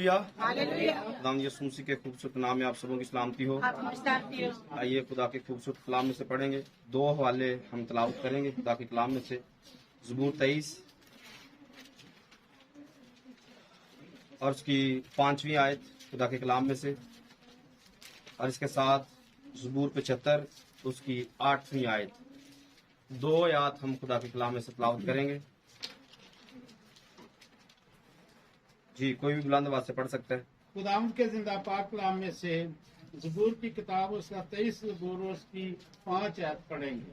Hallelujah. खुदाम यीशु मसीह के खूबसूरत नाम में आप सबों की सलामती हो। आइए खुदा के खूबसूरत कलाम में से पढ़ेंगे। 2 हवाले हम तलावत करेंगे खुदा के कलाम में से। ज़बूर 23 और उसकी 5वीं आयत खुदा के कलाम में से, और इसके साथ ज़बूर 75 उसकी 8वीं आयत। 2 आयत हम खुदा के कलाम में से तलावत करेंगे। जी, कोई भी बुलंद आवाज से पढ़ सकता है। खुदाम के जिंदा पाक कलाम में से ज़बूर की किताब उसका 23 ज़बूर उसकी 5 आयत पढ़ेंगे।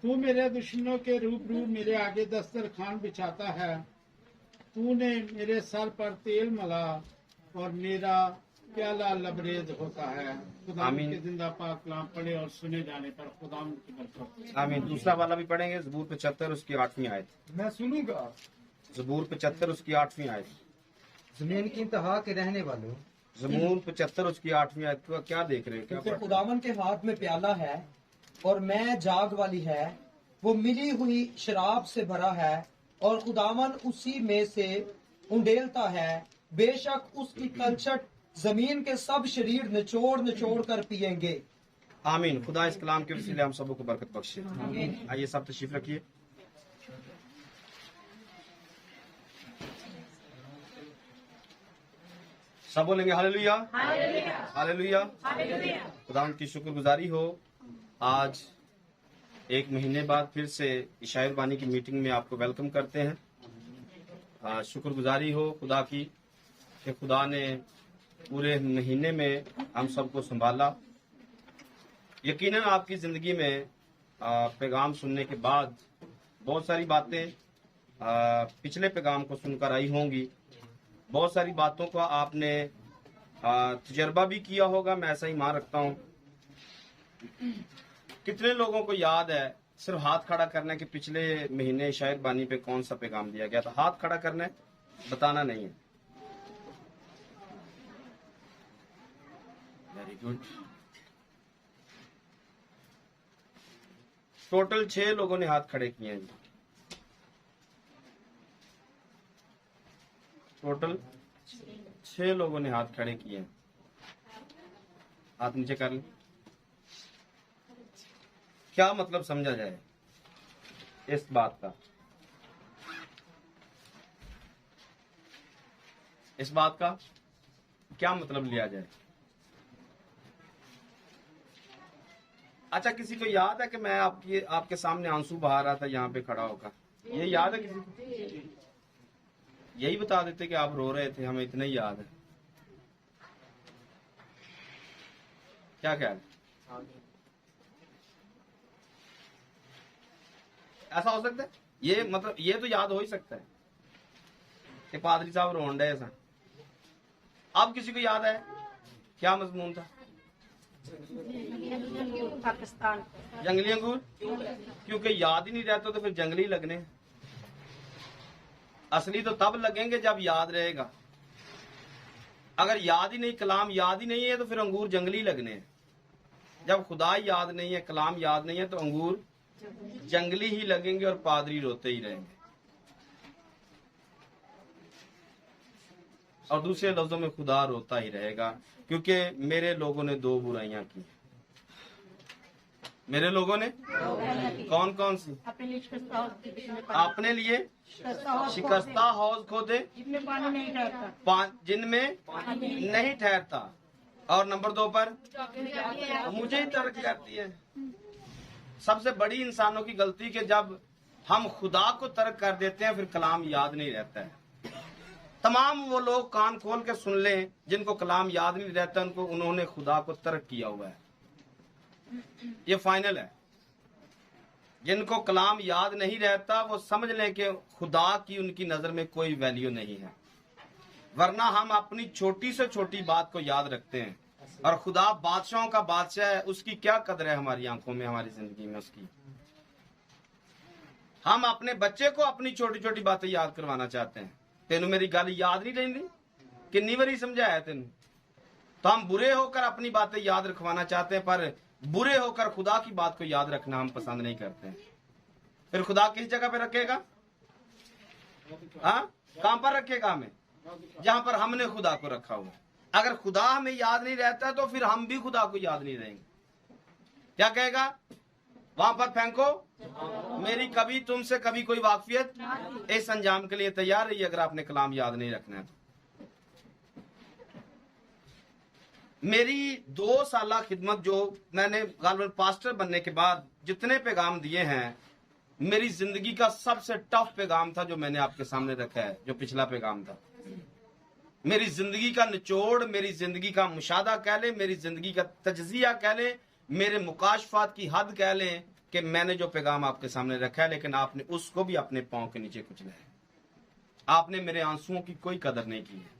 तू मेरे दुश्मनों के रूबरू मेरे आगे दस्तरखान बिछाता है। तूने मेरे सर पर तेल मला और मेरा प्याला लबरेज होता है। खुदाम के जिंदा पाक कलाम पढ़े और सुने जाने पर खुदाम की बरकत। आमीन। दूसरा वाला भी पढ़ेंगे। ज़बूर 75 उसकी 8वीं आयत। मैं सुनूंगा। ज़बूर 75 उसकी 8वीं आयत। जमीन की इंतहा के रहने वालों, ज़बूर 75 उसकी 8वीं आयत को क्या देख रहे हैं? क्या क्योंकि खुदावन के हाथ में प्याला है और मैं जाग वाली है। वो मिली हुई शराब से भरा है और खुदावन उसी में से उंडेलता है। बेशक उसकी तलछट जमीन के सब शरीर निचोड़ निचोड़ कर पिएंगे। आमीन। खुदा इस कलाम के वसीले हम सबों को बरकत बख्शे। आइए सब तशरीफ रखिए। सब बोलेंगे हालेलुया, हालेलुया। खुदा की शुक्रगुजारी हो। आज 1 महीने बाद फिर से इशायर बानी की मीटिंग में आपको वेलकम करते हैं। शुक्रगुजारी हो खुदा की कि खुदा ने पूरे महीने में हम सबको संभाला। यकीनन आपकी जिंदगी में पैगाम सुनने के बाद बहुत सारी बातें पिछले पैगाम को सुनकर आई होंगी। बहुत सारी बातों का आपने तजर्बा भी किया होगा, मैं ऐसा ही मान रखता हूँ। कितने लोगों को याद है सिर्फ हाथ खड़ा करने के पिछले महीने शायद बानी पे कौन सा पैगाम दिया गया था? हाथ खड़ा करने, बताना नहीं है। Very good. टोटल 6 लोगों ने हाथ खड़े किए हैं। टोटल 6 लोगों ने हाथ खड़े किए हैं। हाथ नीचे कर लें। क्या मतलब समझा जाए इस बात का? इस बात का क्या मतलब लिया जाए? अच्छा, किसी को याद है कि मैं आपके सामने आंसू बहा रहा था यहाँ पे खड़ा होकर? ये याद है किसी को? यही बता देते कि आप रो रहे थे, हमें इतना ही याद है। क्या ख्याल? ऐसा हो सकता है? ये मतलब ये तो याद हो ही सकता है कि पादरी साहब रोन डे ऐसा। अब किसी को याद है क्या मजमून था? पाकिस्तान जंगली अंगूर। क्योंकि याद ही नहीं रहता तो फिर जंगली लगने। असली तो तब लगेंगे जब याद रहेगा। अगर याद ही नहीं, कलाम याद ही नहीं है तो फिर अंगूर जंगली लगने हैं। जब खुदा याद नहीं है, कलाम याद नहीं है तो अंगूर जंगली ही लगेंगे और पादरी रोते ही रहेंगे। और दूसरे लफ्जों में खुदा रोता ही रहेगा, क्योंकि मेरे लोगों ने 2 बुराइयां की। मेरे लोगों ने कौन कौन सी? अपने लिए शिकस्ता हौज खोदे जिनमें नहीं ठहरता, और नंबर 2 पर मुझे ही तर्क करती है। सबसे बड़ी इंसानों की गलती कि जब हम खुदा को तर्क कर देते हैं फिर कलाम याद नहीं रहता है। तमाम वो लोग कान खोल के सुन लें जिनको कलाम याद नहीं रहता, उन्होंने खुदा को तर्क किया हुआ है। ये फाइनल है। जिनको कलाम याद नहीं रहता वो समझ लें कि खुदा की उनकी नजर में कोई वैल्यू नहीं है। वरना हम अपनी छोटी से छोटी बात को याद रखते हैं, और खुदा बादशाहों का बादशाह है, उसकी क्या कदर है हमारी आंखों में, हमारी जिंदगी में उसकी। हम अपने बच्चे को अपनी छोटी छोटी बातें याद करवाना चाहते हैं। तेनू मेरी गल याद नहीं रही? कितनी बारी समझाया तेनू? तो हम बुरे होकर अपनी बातें याद रखवाना चाहते हैं, पर बुरे होकर खुदा की बात को याद रखना हम पसंद नहीं करते हैं। फिर खुदा किस जगह पे रखेगा? हाँ, कहां पर रखेगा हमें? जहां पर हमने खुदा को रखा हुआ है। अगर खुदा हमें याद नहीं रहता तो फिर हम भी खुदा को याद नहीं रहेंगे। क्या कहेगा? वहां पर फेंको, मेरी कभी तुमसे कभी कोई वाकफियत। इस अंजाम के लिए तैयार रहिए अगर आपने कलाम याद नहीं रखना है तो। मेरी 2 साल खिदमत जो मैंने गालिबन पास्टर बनने के बाद जितने पैगाम दिए हैं, मेरी जिंदगी का सबसे टफ पैगाम था जो मैंने आपके सामने रखा है, जो पिछला पैगाम था। मेरी जिंदगी का निचोड़, मेरी जिंदगी का मुशादा कह लें, मेरी जिंदगी का तजजिया कह लें, मेरे मुकाशफात की हद कह लें कि मैंने जो पैगाम आपके सामने रखा है, लेकिन आपने उसको भी अपने पांव के नीचे कुचला है। आपने मेरे आंसुओं की कोई कदर नहीं की है।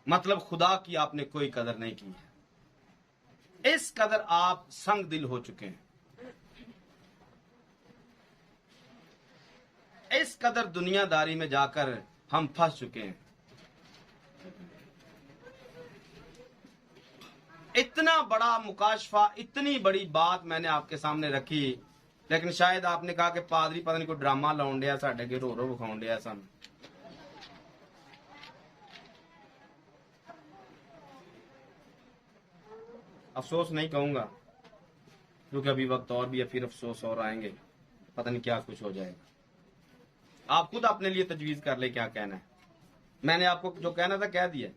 मतलब खुदा की आपने कोई कदर नहीं की है। इस कदर आप संग दिल हो चुके हैं, इस कदर दुनियादारी में जाकर हम फंस चुके हैं। इतना बड़ा मुकाशफा, इतनी बड़ी बात मैंने आपके सामने रखी, लेकिन शायद आपने कहा कि पादरी पता नहीं कोई ड्रामा लाउन दिया, साडे के रो विखाउन दिया सन। अफसोस नहीं कहूंगा, क्योंकि अभी वक्त और भी है, फिर अफसोस और आएंगे, पता नहीं क्या कुछ हो जाएगा। आप खुद अपने लिए तजवीज कर ले क्या कहना है। मैंने आपको जो कहना था कह दिया।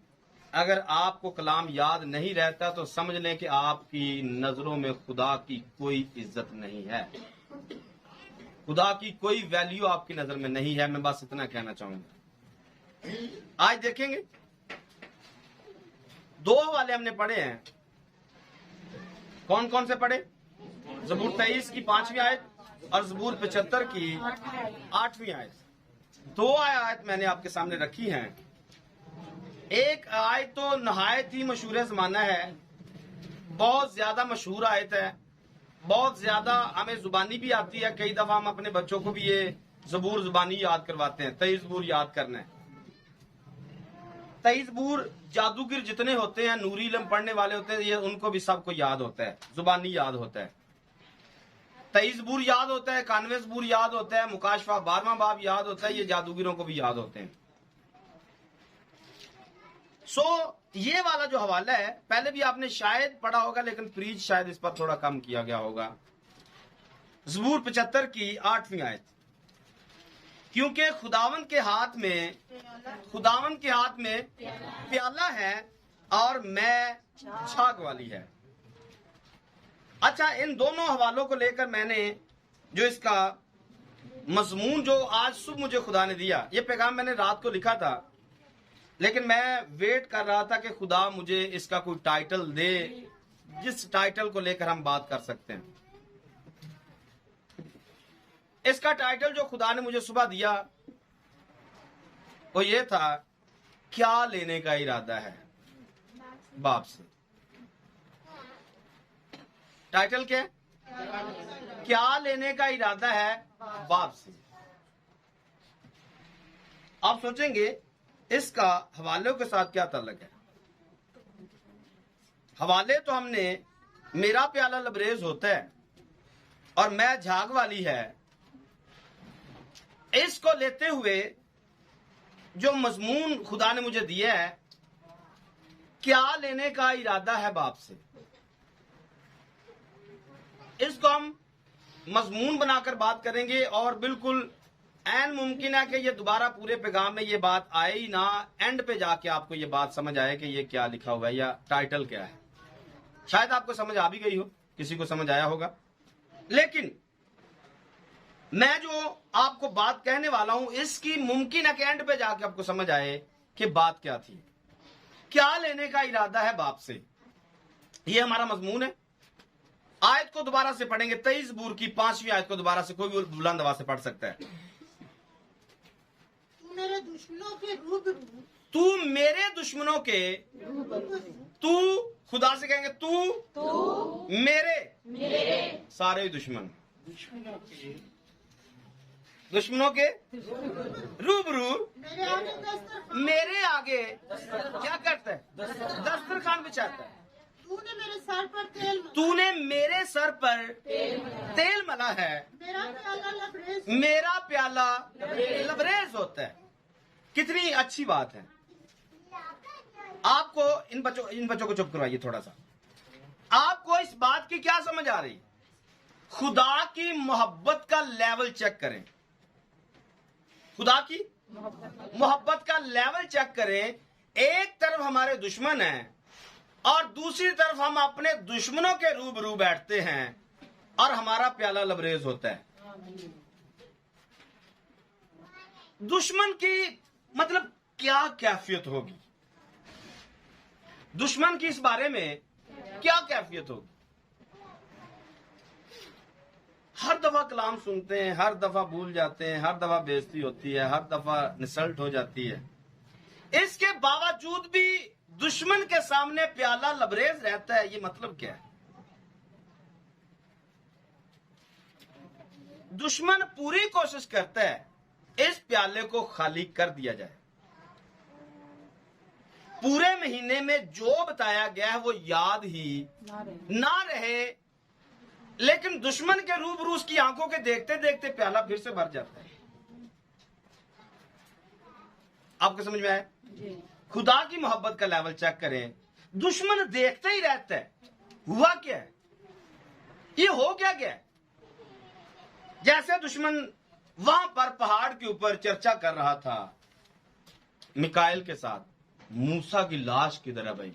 अगर आपको कलाम याद नहीं रहता तो समझ लें कि आपकी नजरों में खुदा की कोई इज्जत नहीं है, खुदा की कोई वैल्यू आपकी नजर में नहीं है। मैं बस इतना कहना चाहूंगा। आज देखेंगे 2 हवाले हमने पढ़े हैं। कौन कौन से पढ़े? ज़बूर 23 की 5वीं आयत और ज़बूर 75 की 8वीं आयत। 2 आयत मैंने आपके सामने रखी हैं। एक आयत तो नहायत ही मशहूर ज़माना है, बहुत ज्यादा मशहूर आयत है, बहुत ज्यादा हमें जुबानी भी आती है। कई दफा हम अपने बच्चों को भी ये ज़बूर जुबानी याद करवाते हैं। 23 ज़बूर याद करना है। 23 ज़बूर जादूगर जितने होते हैं, नूरी इल्म पढ़ने वाले होते हैं, ये उनको भी सबको याद होता है, जुबानी याद होता है। 23 ज़बूर याद होता है, 91 ज़बूर याद होता है, मुकाशफा 12वां बाब याद होता है। ये जादूगरों को भी याद होते हैं। ये वाला जो हवाला है पहले भी आपने शायद पढ़ा होगा, लेकिन प्रीच शायद इस पर थोड़ा कम किया गया होगा। ज़बूर 75 की 8वीं आयत। क्योंकि खुदावन के हाथ में प्याला है और मैं छाग वाली है। अच्छा, इन दोनों हवालों को लेकर मैंने जो इसका मजमून जो आज सुबह मुझे खुदा ने दिया, ये पैगाम मैंने रात को लिखा था, लेकिन मैं वेट कर रहा था कि खुदा मुझे इसका कोई टाइटल दे जिस टाइटल को लेकर हम बात कर सकते हैं। इसका टाइटल जो खुदा ने मुझे सुबह दिया वो ये था, क्या लेने का इरादा है बाप से। टाइटल क्या लेने का इरादा है बाप से। आप सोचेंगे इसका हवालों के साथ क्या ताल्लुक है। हवाले तो हमने मेरा प्याला लबरेज होता है और मैं झाग वाली है, इसको लेते हुए जो मजमून खुदा ने मुझे दिया है, क्या लेने का इरादा है बाप से, इसको हम मजमून बनाकर बात करेंगे। और बिल्कुल ऐन मुमकिन है कि ये दोबारा पूरे पैगाम में ये बात आए ही ना, एंड पे जाके आपको ये बात समझ आए कि ये क्या लिखा हुआ है या टाइटल क्या है। शायद आपको समझ आ भी गई हो, किसी को समझ आया होगा, लेकिन मैं जो आपको बात कहने वाला हूं इसकी मुमकिन है कि एंड पे जाके आपको समझ आए कि बात क्या थी। क्या लेने का इरादा है बाप से, ये हमारा मजमून है। आयत को दोबारा से पढ़ेंगे, 23 ज़बूर की 5वीं आयत को दोबारा से कोई भी बुलंद आवाज से पढ़ सकता है। मेरे दुश्मनों के रूबरू, तू मेरे दुश्मनों के, तू खुदा से कहेंगे तू मेरे सारे दुश्मन, दुश्मनों के रूबरू मेरे आगे क्या करता है, दस्तरखान बिछाता है। तूने मेरे सर पर तेल मला, तूने मेरे सर पर तेल मला है, मेरा प्याला लबरेज, मेरा प्याला लबरेज होता है। कितनी अच्छी बात है। आपको इन बच्चों को चुप करवाइए थोड़ा सा। आपको इस बात की क्या समझ आ रही? खुदा की मोहब्बत का लेवल चेक करें। खुदा की मोहब्बत का लेवल चेक करें। एक तरफ हमारे दुश्मन हैं और दूसरी तरफ हम अपने दुश्मनों के रूबरू बैठते हैं और हमारा प्याला लबरेज होता है। दुश्मन की मतलब क्या कैफियत होगी? दुश्मन की इस बारे में क्या कैफियत होगी? हर दफा कलाम सुनते हैं, हर दफा भूल जाते हैं, हर दफा बेइज्जती होती है, हर दफा इंसल्ट हो जाती है। इसके बावजूद भी दुश्मन के सामने प्याला लबरेज रहता है। ये मतलब क्या है? दुश्मन पूरी कोशिश करता है इस प्याले को खाली कर दिया जाए। पूरे महीने में जो बताया गया है वो याद ही ना रहे, लेकिन दुश्मन के रूबरू उसकी आंखों के देखते देखते प्याला फिर से भर जाता है। आपको समझ में आया? खुदा की मोहब्बत का लेवल चेक करें। दुश्मन देखते ही रहता है हुआ क्या है, ये हो क्या गया है। जैसे दुश्मन वहां पर पहाड़ के ऊपर चर्चा कर रहा था मिकाएल के साथ, मूसा की लाश किधर है भाई?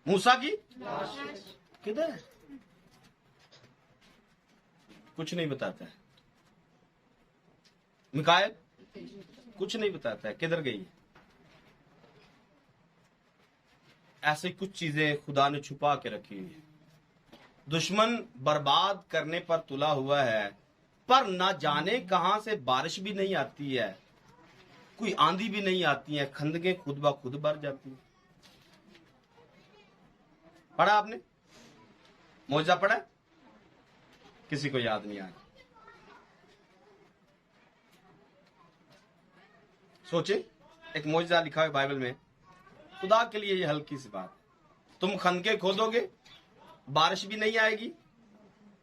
मूसा की लाश किधर है? कुछ नहीं बताता है। मिकाएल कुछ नहीं बताता है किधर गई है। ऐसी कुछ चीजें खुदा ने छुपा के रखी हुई है। दुश्मन बर्बाद करने पर तुला हुआ है, पर ना जाने कहां से बारिश भी नहीं आती है, कोई आंधी भी नहीं आती है, खंदकें खुद ब खुद भर जाती है। पढ़ा आपने? मौजा पढ़ा? किसी को याद नहीं आ रहा। सोचे, एक मौजा लिखा है बाइबल में। खुदा के लिए ये हल्की सी बात है। तुम खंदकें खोदोगे, बारिश भी नहीं आएगी,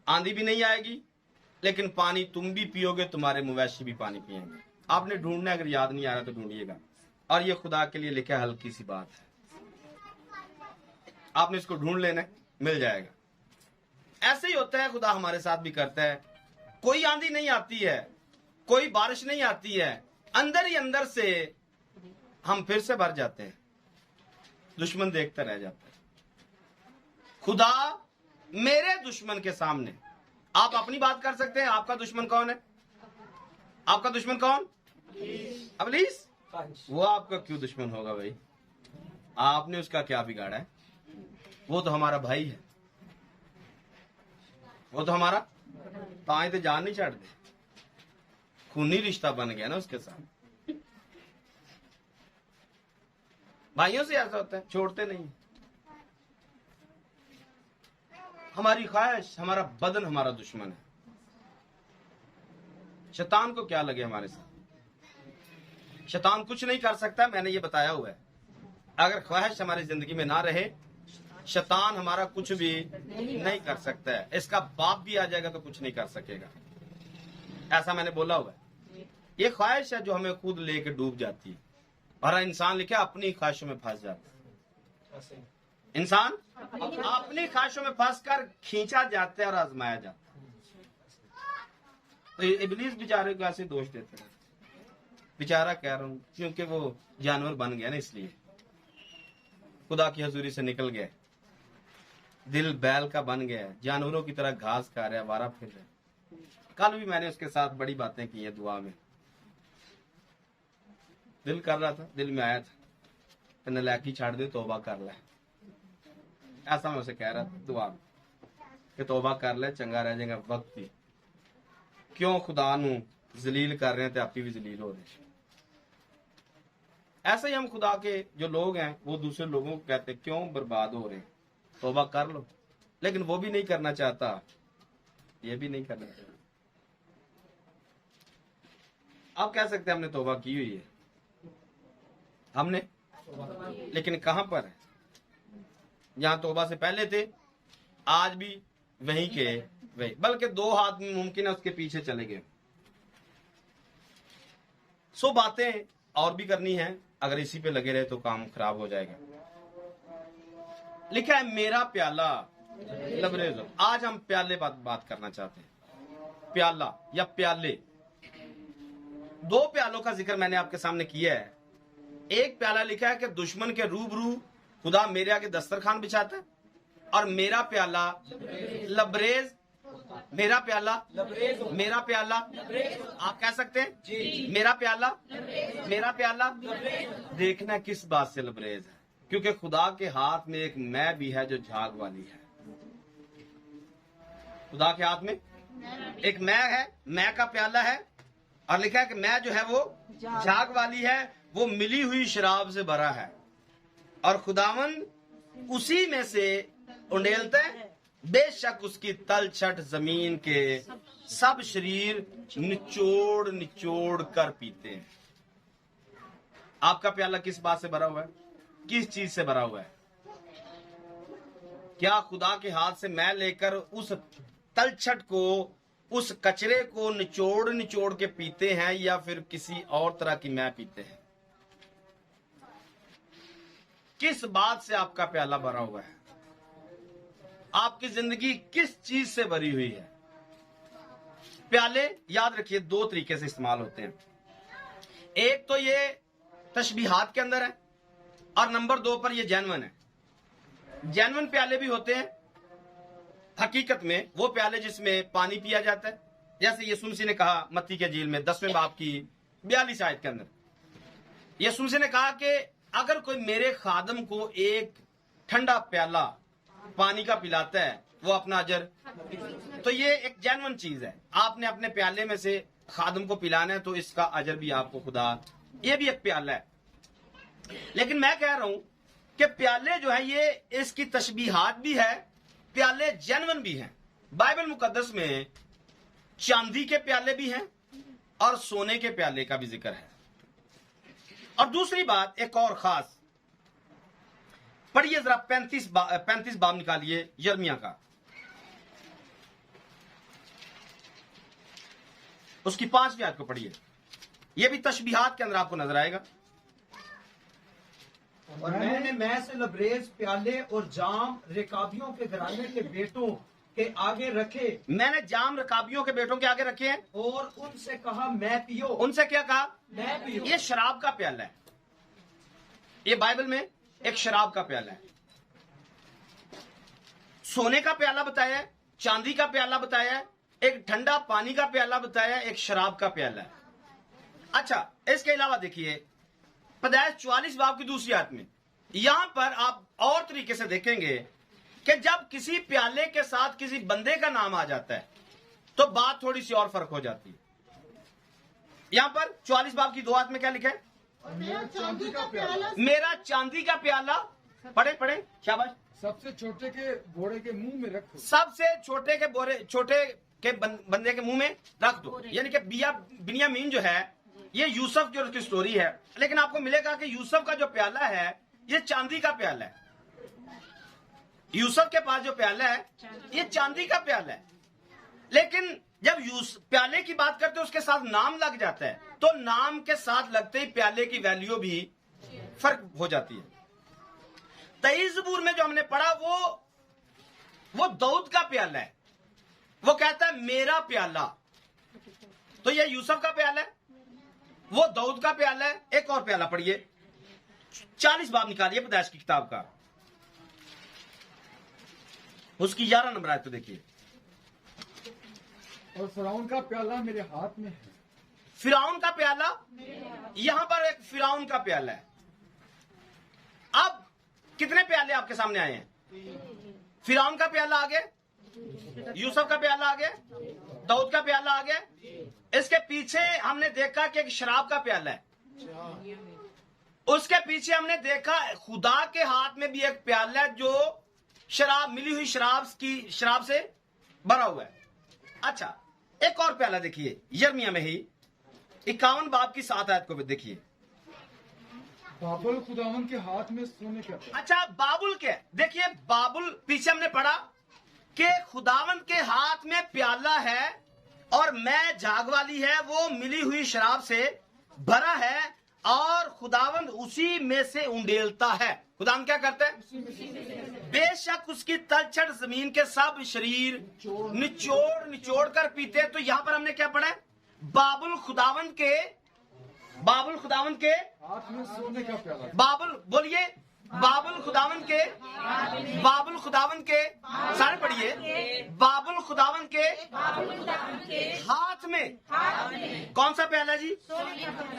आंधी भी नहीं आएगी, लेकिन पानी तुम भी पियोगे, तुम्हारे मवेशी भी पानी पिएंगे। आपने ढूंढना है, अगर याद नहीं आ रहा तो ढूंढिएगा। और ये खुदा के लिए लिखा है, हल्की सी बात है। आपने इसको ढूंढ लेना है, मिल जाएगा। ऐसे ही होता है, खुदा हमारे साथ भी करता है। कोई आंधी नहीं आती है, कोई बारिश नहीं आती है, अंदर ही अंदर से हम फिर से भर जाते हैं। दुश्मन देखता रह जाता है। खुदा मेरे दुश्मन के सामने, आप अपनी बात कर सकते हैं। आपका दुश्मन कौन है? आपका दुश्मन कौन? इब्लीस। वो आपका क्यों दुश्मन होगा भाई? आपने उसका क्या बिगाड़ा है? वो तो हमारा भाई है, वो तो हमारा ताए तो जान नहीं छाड़ दे। खूनी रिश्ता बन गया ना उसके साथ। भाइयों से ऐसा होता है, छोड़ते नहीं। हमारी ख्वाहिश, हमारा बदन हमारा दुश्मन है। शैतान को क्या लगे हमारे साथ? शैतान कुछ नहीं कर सकता, मैंने ये बताया हुआ है। अगर ख्वाहिश हमारी जिंदगी में ना रहे, शैतान हमारा कुछ भी नहीं कर सकता है। इसका बाप भी आ जाएगा तो कुछ नहीं कर सकेगा। ऐसा मैंने बोला हुआ है। ये ख्वाहिश है जो हमें खुद लेके डूब जाती है, और इंसान लिखे अपनी ख्वाहिशों में फंस जाता है। इंसान अपनी ख्वाहिशों में फंसकर खींचा जाता है और आजमाया जाता है। तो इब्लीस बेचारे को ऐसे दोष देते हैं। बेचारा कह रहा हूं क्योंकि वो जानवर बन गया ना, इसलिए खुदा की हजूरी से निकल गया, दिल बैल का बन गया, जानवरों की तरह घास खा रहा है, वारा फिर रहा है। कल भी मैंने उसके साथ बड़ी बातें की है दुआ में। दिल कर रहा था, दिल में आया था नलायकी छाड़ दे, तौबा कर ले। ऐसा मैं उसे कह रहा था दुआ में कि तौबा कर ले, चंगा रह जाएगा वक्त ही। क्यों खुदा नू जलील कर रहे हैं तो आप भी जलील हो रहे हैं। ऐसे ही हम खुदा के जो लोग हैं वो दूसरे लोगों को कहते क्यों बर्बाद हो रहे हैं, तौबा कर लो। लेकिन वो भी नहीं करना चाहता, ये भी नहीं करना चाहता। आप कह सकते हैं हमने तौबा की हुई है, हमने, लेकिन कहां पर है? जहां तौबा से पहले थे, आज भी वहीं के वही, बल्कि 2 हाथ में मुमकिन है उसके पीछे चले गए। सो बातें और भी करनी है, अगर इसी पे लगे रहे तो काम खराब हो जाएगा। लिखा है मेरा प्याला लबरेज। आज हम प्याले बात करना चाहते हैं। प्याला या प्याले, 2 प्यालों का जिक्र मैंने आपके सामने किया है। एक प्याला लिखा है कि दुश्मन के रूबरू खुदा मेरे आगे दस्तरखान बिछाता है, और मेरा प्याला लबरेज, मेरा प्याला मेरा प्याला, आप कह सकते हैं जी, मेरा प्याला देखना किस बात से लबरेज है, क्योंकि खुदा के हाथ में एक मैं भी है जो झाग वाली है। खुदा के हाथ में एक मैं है, मैं का प्याला है, और लिखा है कि मैं जो है वो झाग वाली है, वो मिली हुई शराब से भरा है, और खुदावन उसी में से उंडेलते हैं। बेशक उसकी तलछट जमीन के सब शरीर निचोड़ निचोड़ कर पीते हैं। आपका प्याला किस बात से भरा हुआ है? किस चीज से भरा हुआ है? क्या खुदा के हाथ से मैं लेकर उस तलछट को, उस कचरे को निचोड़ निचोड़ के पीते हैं, या फिर किसी और तरह की मैं पीते हैं? किस बात से आपका प्याला भरा हुआ है? आपकी जिंदगी किस चीज से भरी हुई है? प्याले याद रखिए 2 तरीके से इस्तेमाल होते हैं। एक तो ये तशबीहात के अंदर है, और नंबर 2 पर ये जेन्युइन है। जेन्युइन प्याले भी होते हैं हकीकत में, वो प्याले जिसमें पानी पिया जाता है, जैसे यीशु मसीह ने कहा मत्ती के इंजील में 10वें बाब की 42 आयत के अंदर, यीशु मसीह ने कहा कि अगर कोई मेरे खादम को एक ठंडा प्याला पानी का पिलाता है, वो अपना अजर। तो ये एक जेन्युइन चीज है, आपने अपने प्याले में से खादम को पिलाना है, तो इसका अजर भी आपको खुदा, ये भी एक प्याला है। लेकिन मैं कह रहा हूं कि प्याले जो है ये इसकी तशबीहात भी है, प्याले जेन्युइन भी हैं। बाइबल मुकद्दस में चांदी के प्याले भी हैं और सोने के प्याले का भी जिक्र है। और दूसरी बात एक और खास, पढ़िए जरा 35 बाब निकालिए यिर्मयाह का, उसकी 5वीं आयत को पढ़िए। यह भी तशबीहात के अंदर आपको नजर आएगा। और मैंने मैं से लबरेज प्याले और जाम रिकाबियों के घराने के बेटों के आगे रखे, मैंने जाम रकाबियों के बेटों के आगे रखे हैं, और उनसे कहा मैं पियो। उनसे क्या कहा? मैं पियो। ये शराब का प्याला है, ये बाइबल में एक शराब का प्याला है। सोने का प्याला बताया है, चांदी का प्याला बताया है, एक ठंडा पानी का प्याला बताया है, एक शराब का प्याला है। अच्छा, इसके अलावा देखिए पैदाइश 44 बाब की 2री आयत में, यहां पर आप और तरीके से देखेंगे कि जब किसी प्याले के साथ किसी बंदे का नाम आ जाता है तो बात थोड़ी सी और फर्क हो जाती है। यहां पर 44 बाब की 2 आयत में क्या लिखा है? मेरा चांदी का प्याला, मेरा चांदी का प्याला, पढ़े पढ़े शाबाश, सबसे छोटे के घोड़े के मुंह में रखो। सबसे छोटे के बंदे के मुंह में रख दो। यानी कि बिन्यामीन जो है, ये यूसुफ जो उसकी स्टोरी है, लेकिन आपको मिलेगा कि यूसुफ का जो प्याला है ये चांदी का प्याला है। यूसुफ के पास जो प्याला है ये चांदी का प्याला है, लेकिन जब प्याले की बात करते हैं उसके साथ नाम लग जाता है, तो नाम के साथ लगते ही प्याले की वैल्यू भी फर्क हो जाती है। 23 ज़बूर में जो हमने पढ़ा वो दाऊद का प्याला है, वो कहता है मेरा प्याला, तो ये यूसुफ का प्याला है, वो दाऊद का प्याला है। एक और प्याला पढ़िए, 40 बाब निकालिए पैदाइश की किताब का, उसकी 11 नंबर आयत तो देखिए। और फिरौन का प्याला मेरे हाथ में है। फिरौन का प्याला, यहां पर एक फिरौन का प्याला है। अब कितने प्याले आपके सामने आए हैं? फिरौन का प्याला आ गया, यूसुफ का प्याला आ गया, दाऊद का प्याला आ गया। इसके पीछे हमने देखा कि एक शराब का प्याला है, उसके पीछे हमने देखा खुदा के हाथ में भी एक प्याला है जो शराब, मिली हुई शराब से भरा हुआ है। अच्छा, एक और प्याला देखिए यिर्मयाह में ही 51 बाब की 7 आयत को भी देखिए। बाबुल खुदावन के हाथ में सोने का प्याला। अच्छा, बाबुल के, देखिए बाबुल पीछे हमने पढ़ा कि खुदावन के हाथ में प्याला है और मैं झाग वाली है, वो मिली हुई शराब से भरा है और खुदावन उसी में से उंडेलता है। खुदावन क्या करता है? बेशक उसकी तलछट जमीन के सब शरीर निचोड़ निचोड़ कर पीते हैं। तो यहां पर हमने क्या पढ़ा है? बाबुल खुदावन के हाथ में सोने का प्याला। बाबुल, बोलिए, बाबुल खुदावन के सारे पढ़िए। बाबुल खुदावन के हाथ में कौन सा प्याला जी?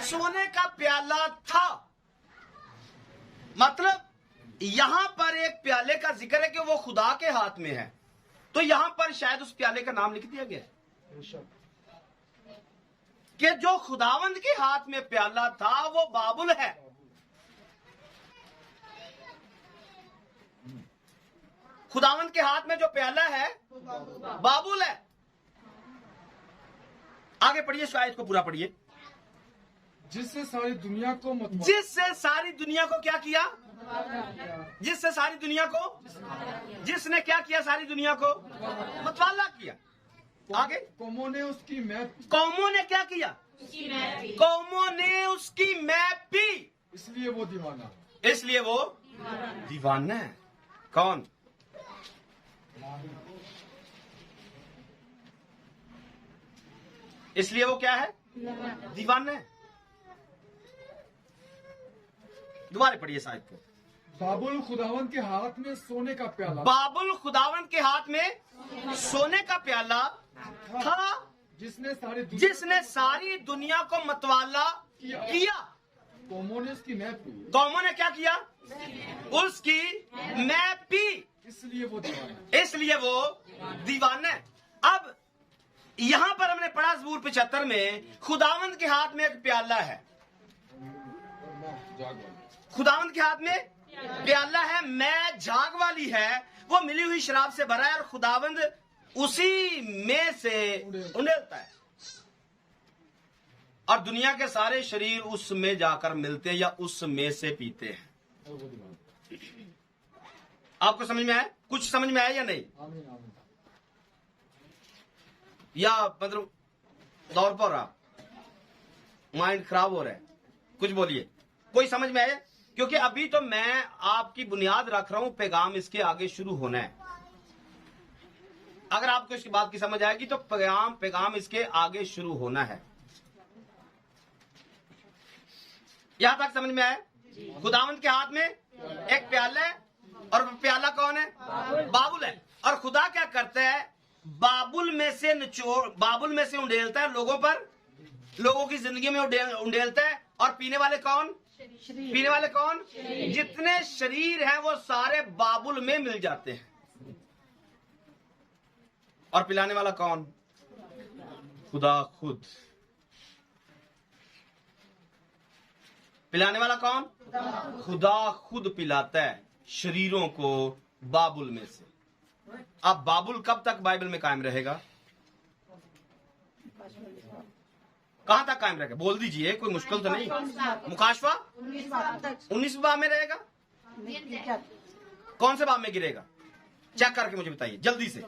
सोने का प्याला था। मतलब यहां पर एक प्याले का जिक्र है कि वो खुदा के हाथ में है, तो यहां पर शायद उस प्याले का नाम लिख दिया गया कि जो खुदावंद के हाथ में प्याला था वो बाबुल है। खुदावंद के हाथ में जो प्याला है बाबुल है। आगे पढ़िए, शायद को पूरा पढ़िए। जिससे सारी दुनिया को जिससे सारी दुनिया को क्या किया? जिससे सारी दुनिया को, जिसने क्या किया? सारी दुनिया को मतवाला किया। आगे, कौमों ने उसकी मैप, कौमों ने क्या किया? कौमों ने उसकी मैप पी, इसलिए वो दीवाना। इसलिए वो दीवाना है। कौन? इसलिए वो क्या है? दीवाना है। दोबारा पढ़िए शायद को। बाबुल खुदावन के हाथ में सोने का प्याला। बाबुल खुदावन के हाथ में सोने का प्याला था, जिसने सारी दुनिया को मतवाला किया। कौमों ने उसकी मैप पी, कौमों ने क्या किया? उसकी मैप पी, इसलिए वो दीवाना। इसलिए वो दीवाना है। अब यहां पर हमने पढ़ा ज़बूर 75 में खुदावंद के हाथ में एक प्याला है। खुदावंद के हाथ में प्याला है, मैं झाग वाली है, वो मिली हुई शराब से भरा है और खुदावंद उसी में से उंडेलता है और दुनिया के सारे शरीर उसमें जाकर मिलते हैं या उसमें से पीते हैं। आपको समझ में आया? कुछ समझ में आया या नहीं? या मतलब दौर पर आप माइंड खराब हो रहा है? कुछ बोलिए, कोई समझ में आया? क्योंकि अभी तो मैं आपकी बुनियाद रख रहा हूं, पैगाम इसके आगे शुरू होना है। अगर आपको इसकी बात की समझ आएगी तो पैगाम इसके आगे शुरू होना है। यहां तक समझ में आया? खुदावंद के हाथ में एक प्याला है और प्याला कौन है? बाबुल है। और खुदा क्या करता है? बाबुल में से उंडेलता है लोगों पर, लोगों की जिंदगी में उंडेलता है। और पीने वाले कौन? जितने शरीर हैं वो सारे बाबुल में मिल जाते हैं। और पिलाने वाला कौन? खुदा खुद। पिलाने वाला कौन? खुदा खुद पिलाता है शरीरों को बाबुल में से। अब बाबुल कब तक बाइबल में कायम रहेगा? कहां तक कायम रहेगा? बोल दीजिए, कोई मुश्किल तो नहीं। मुकाशवा 19 बाब में रहेगा। कौन से बाब में गिरेगा? चेक करके मुझे बताइए जल्दी से।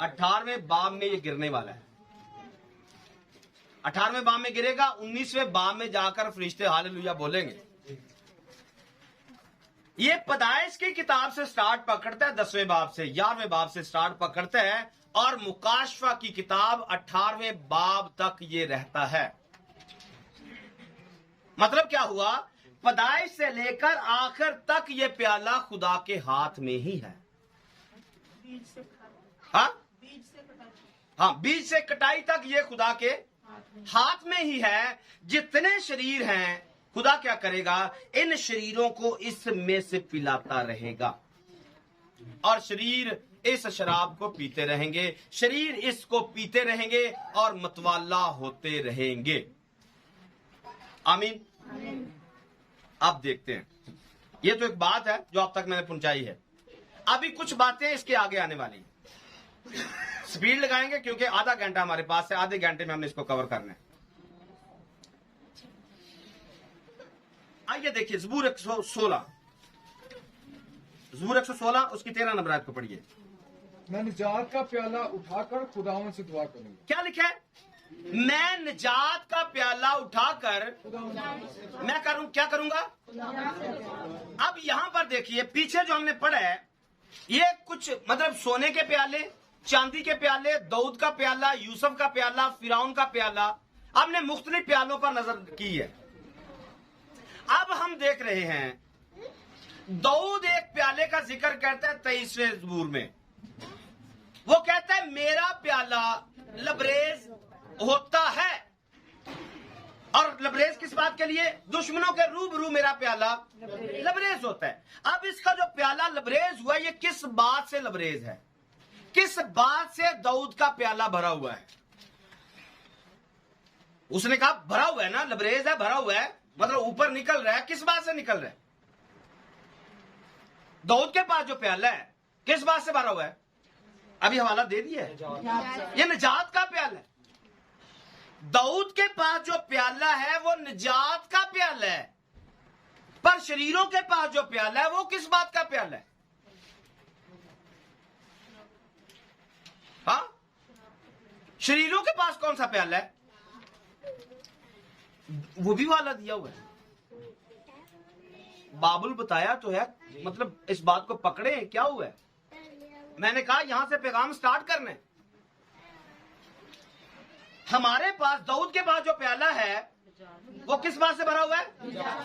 18वें बाब में ये गिरने वाला है। 18वें बाब में गिरेगा, 19वें बाब में जाकर फरिश्ते हालेलुया बोलेंगे। ये पैदाइश की किताब से स्टार्ट पकड़ता है, 10वें बाब से, 11वें बाब से स्टार्ट पकड़ता है और मुकाशफा की किताब 18वें बाब तक ये रहता है। मतलब क्या हुआ? पैदाइश से लेकर आखिर तक ये प्याला खुदा के हाथ में ही है। हाँ, बीज से कटाई तक ये खुदा के हाथ में ही है। जितने शरीर हैं खुदा क्या करेगा? इन शरीरों को इसमें से पिलाता रहेगा और शरीर इस शराब को पीते रहेंगे, शरीर इसको पीते रहेंगे और मतवाला होते रहेंगे। आमीन। अब देखते हैं, ये तो एक बात है जो अब तक मैंने पहुंचाई है। अभी कुछ बातें इसके आगे आने वाली, स्पीड लगाएंगे क्योंकि आधा घंटा हमारे पास है, आधे घंटे में हमने इसको कवर करना है। आइए देखिए ज़बूर 116, ज़बूर 116 उसकी 13 नंबर आयत को पढ़िए। मैं निजात का प्याला उठाकर खुदावन से दुआ करूंगा। क्या लिखा है? मैं निजात का प्याला उठाकर मैं क्या करूंगा? अब यहां पर देखिए पीछे जो हमने पढ़ा है ये कुछ मतलब सोने के प्याले, चांदी के प्याले, दाऊद का प्याला, यूसुफ का प्याला, फिरौन का प्याला, हमने मुख्तलिफ प्यालों पर नजर की है। अब हम देख रहे हैं दाऊद एक प्याले का जिक्र करता है 23वें ज़बूर में। वो कहता है मेरा प्याला लबरेज होता है। और लबरेज किस बात के लिए? दुश्मनों के रूबरू मेरा प्याला लबरेज होता है। अब इसका जो प्याला लबरेज हुआ ये किस बात से लबरेज है? किस बात से दाऊद का प्याला भरा हुआ है? उसने कहा भरा हुआ है ना, लबरेज है, भरा हुआ है, मतलब ऊपर निकल रहा है। किस बात से निकल रहा है? दाऊद के पास जो प्याला है किस बात से भरा हुआ है? अभी हवाला दे दिया है, ये निजात का प्याला है। दाऊद के पास जो प्याला है वो निजात का प्याला है, पर शरीरों के पास जो प्याला है वो किस बात का प्याला है? हाँ, शरीरों के पास कौन सा प्याला है? वो भी वाला दिया हुआ है। बाबुल बताया तो है, मतलब इस बात को पकड़े क्या हुआ है? मैंने कहा यहां से पैगाम स्टार्ट करना है। हमारे पास दाऊद के पास जो प्याला है वो किस बात से भरा हुआ है?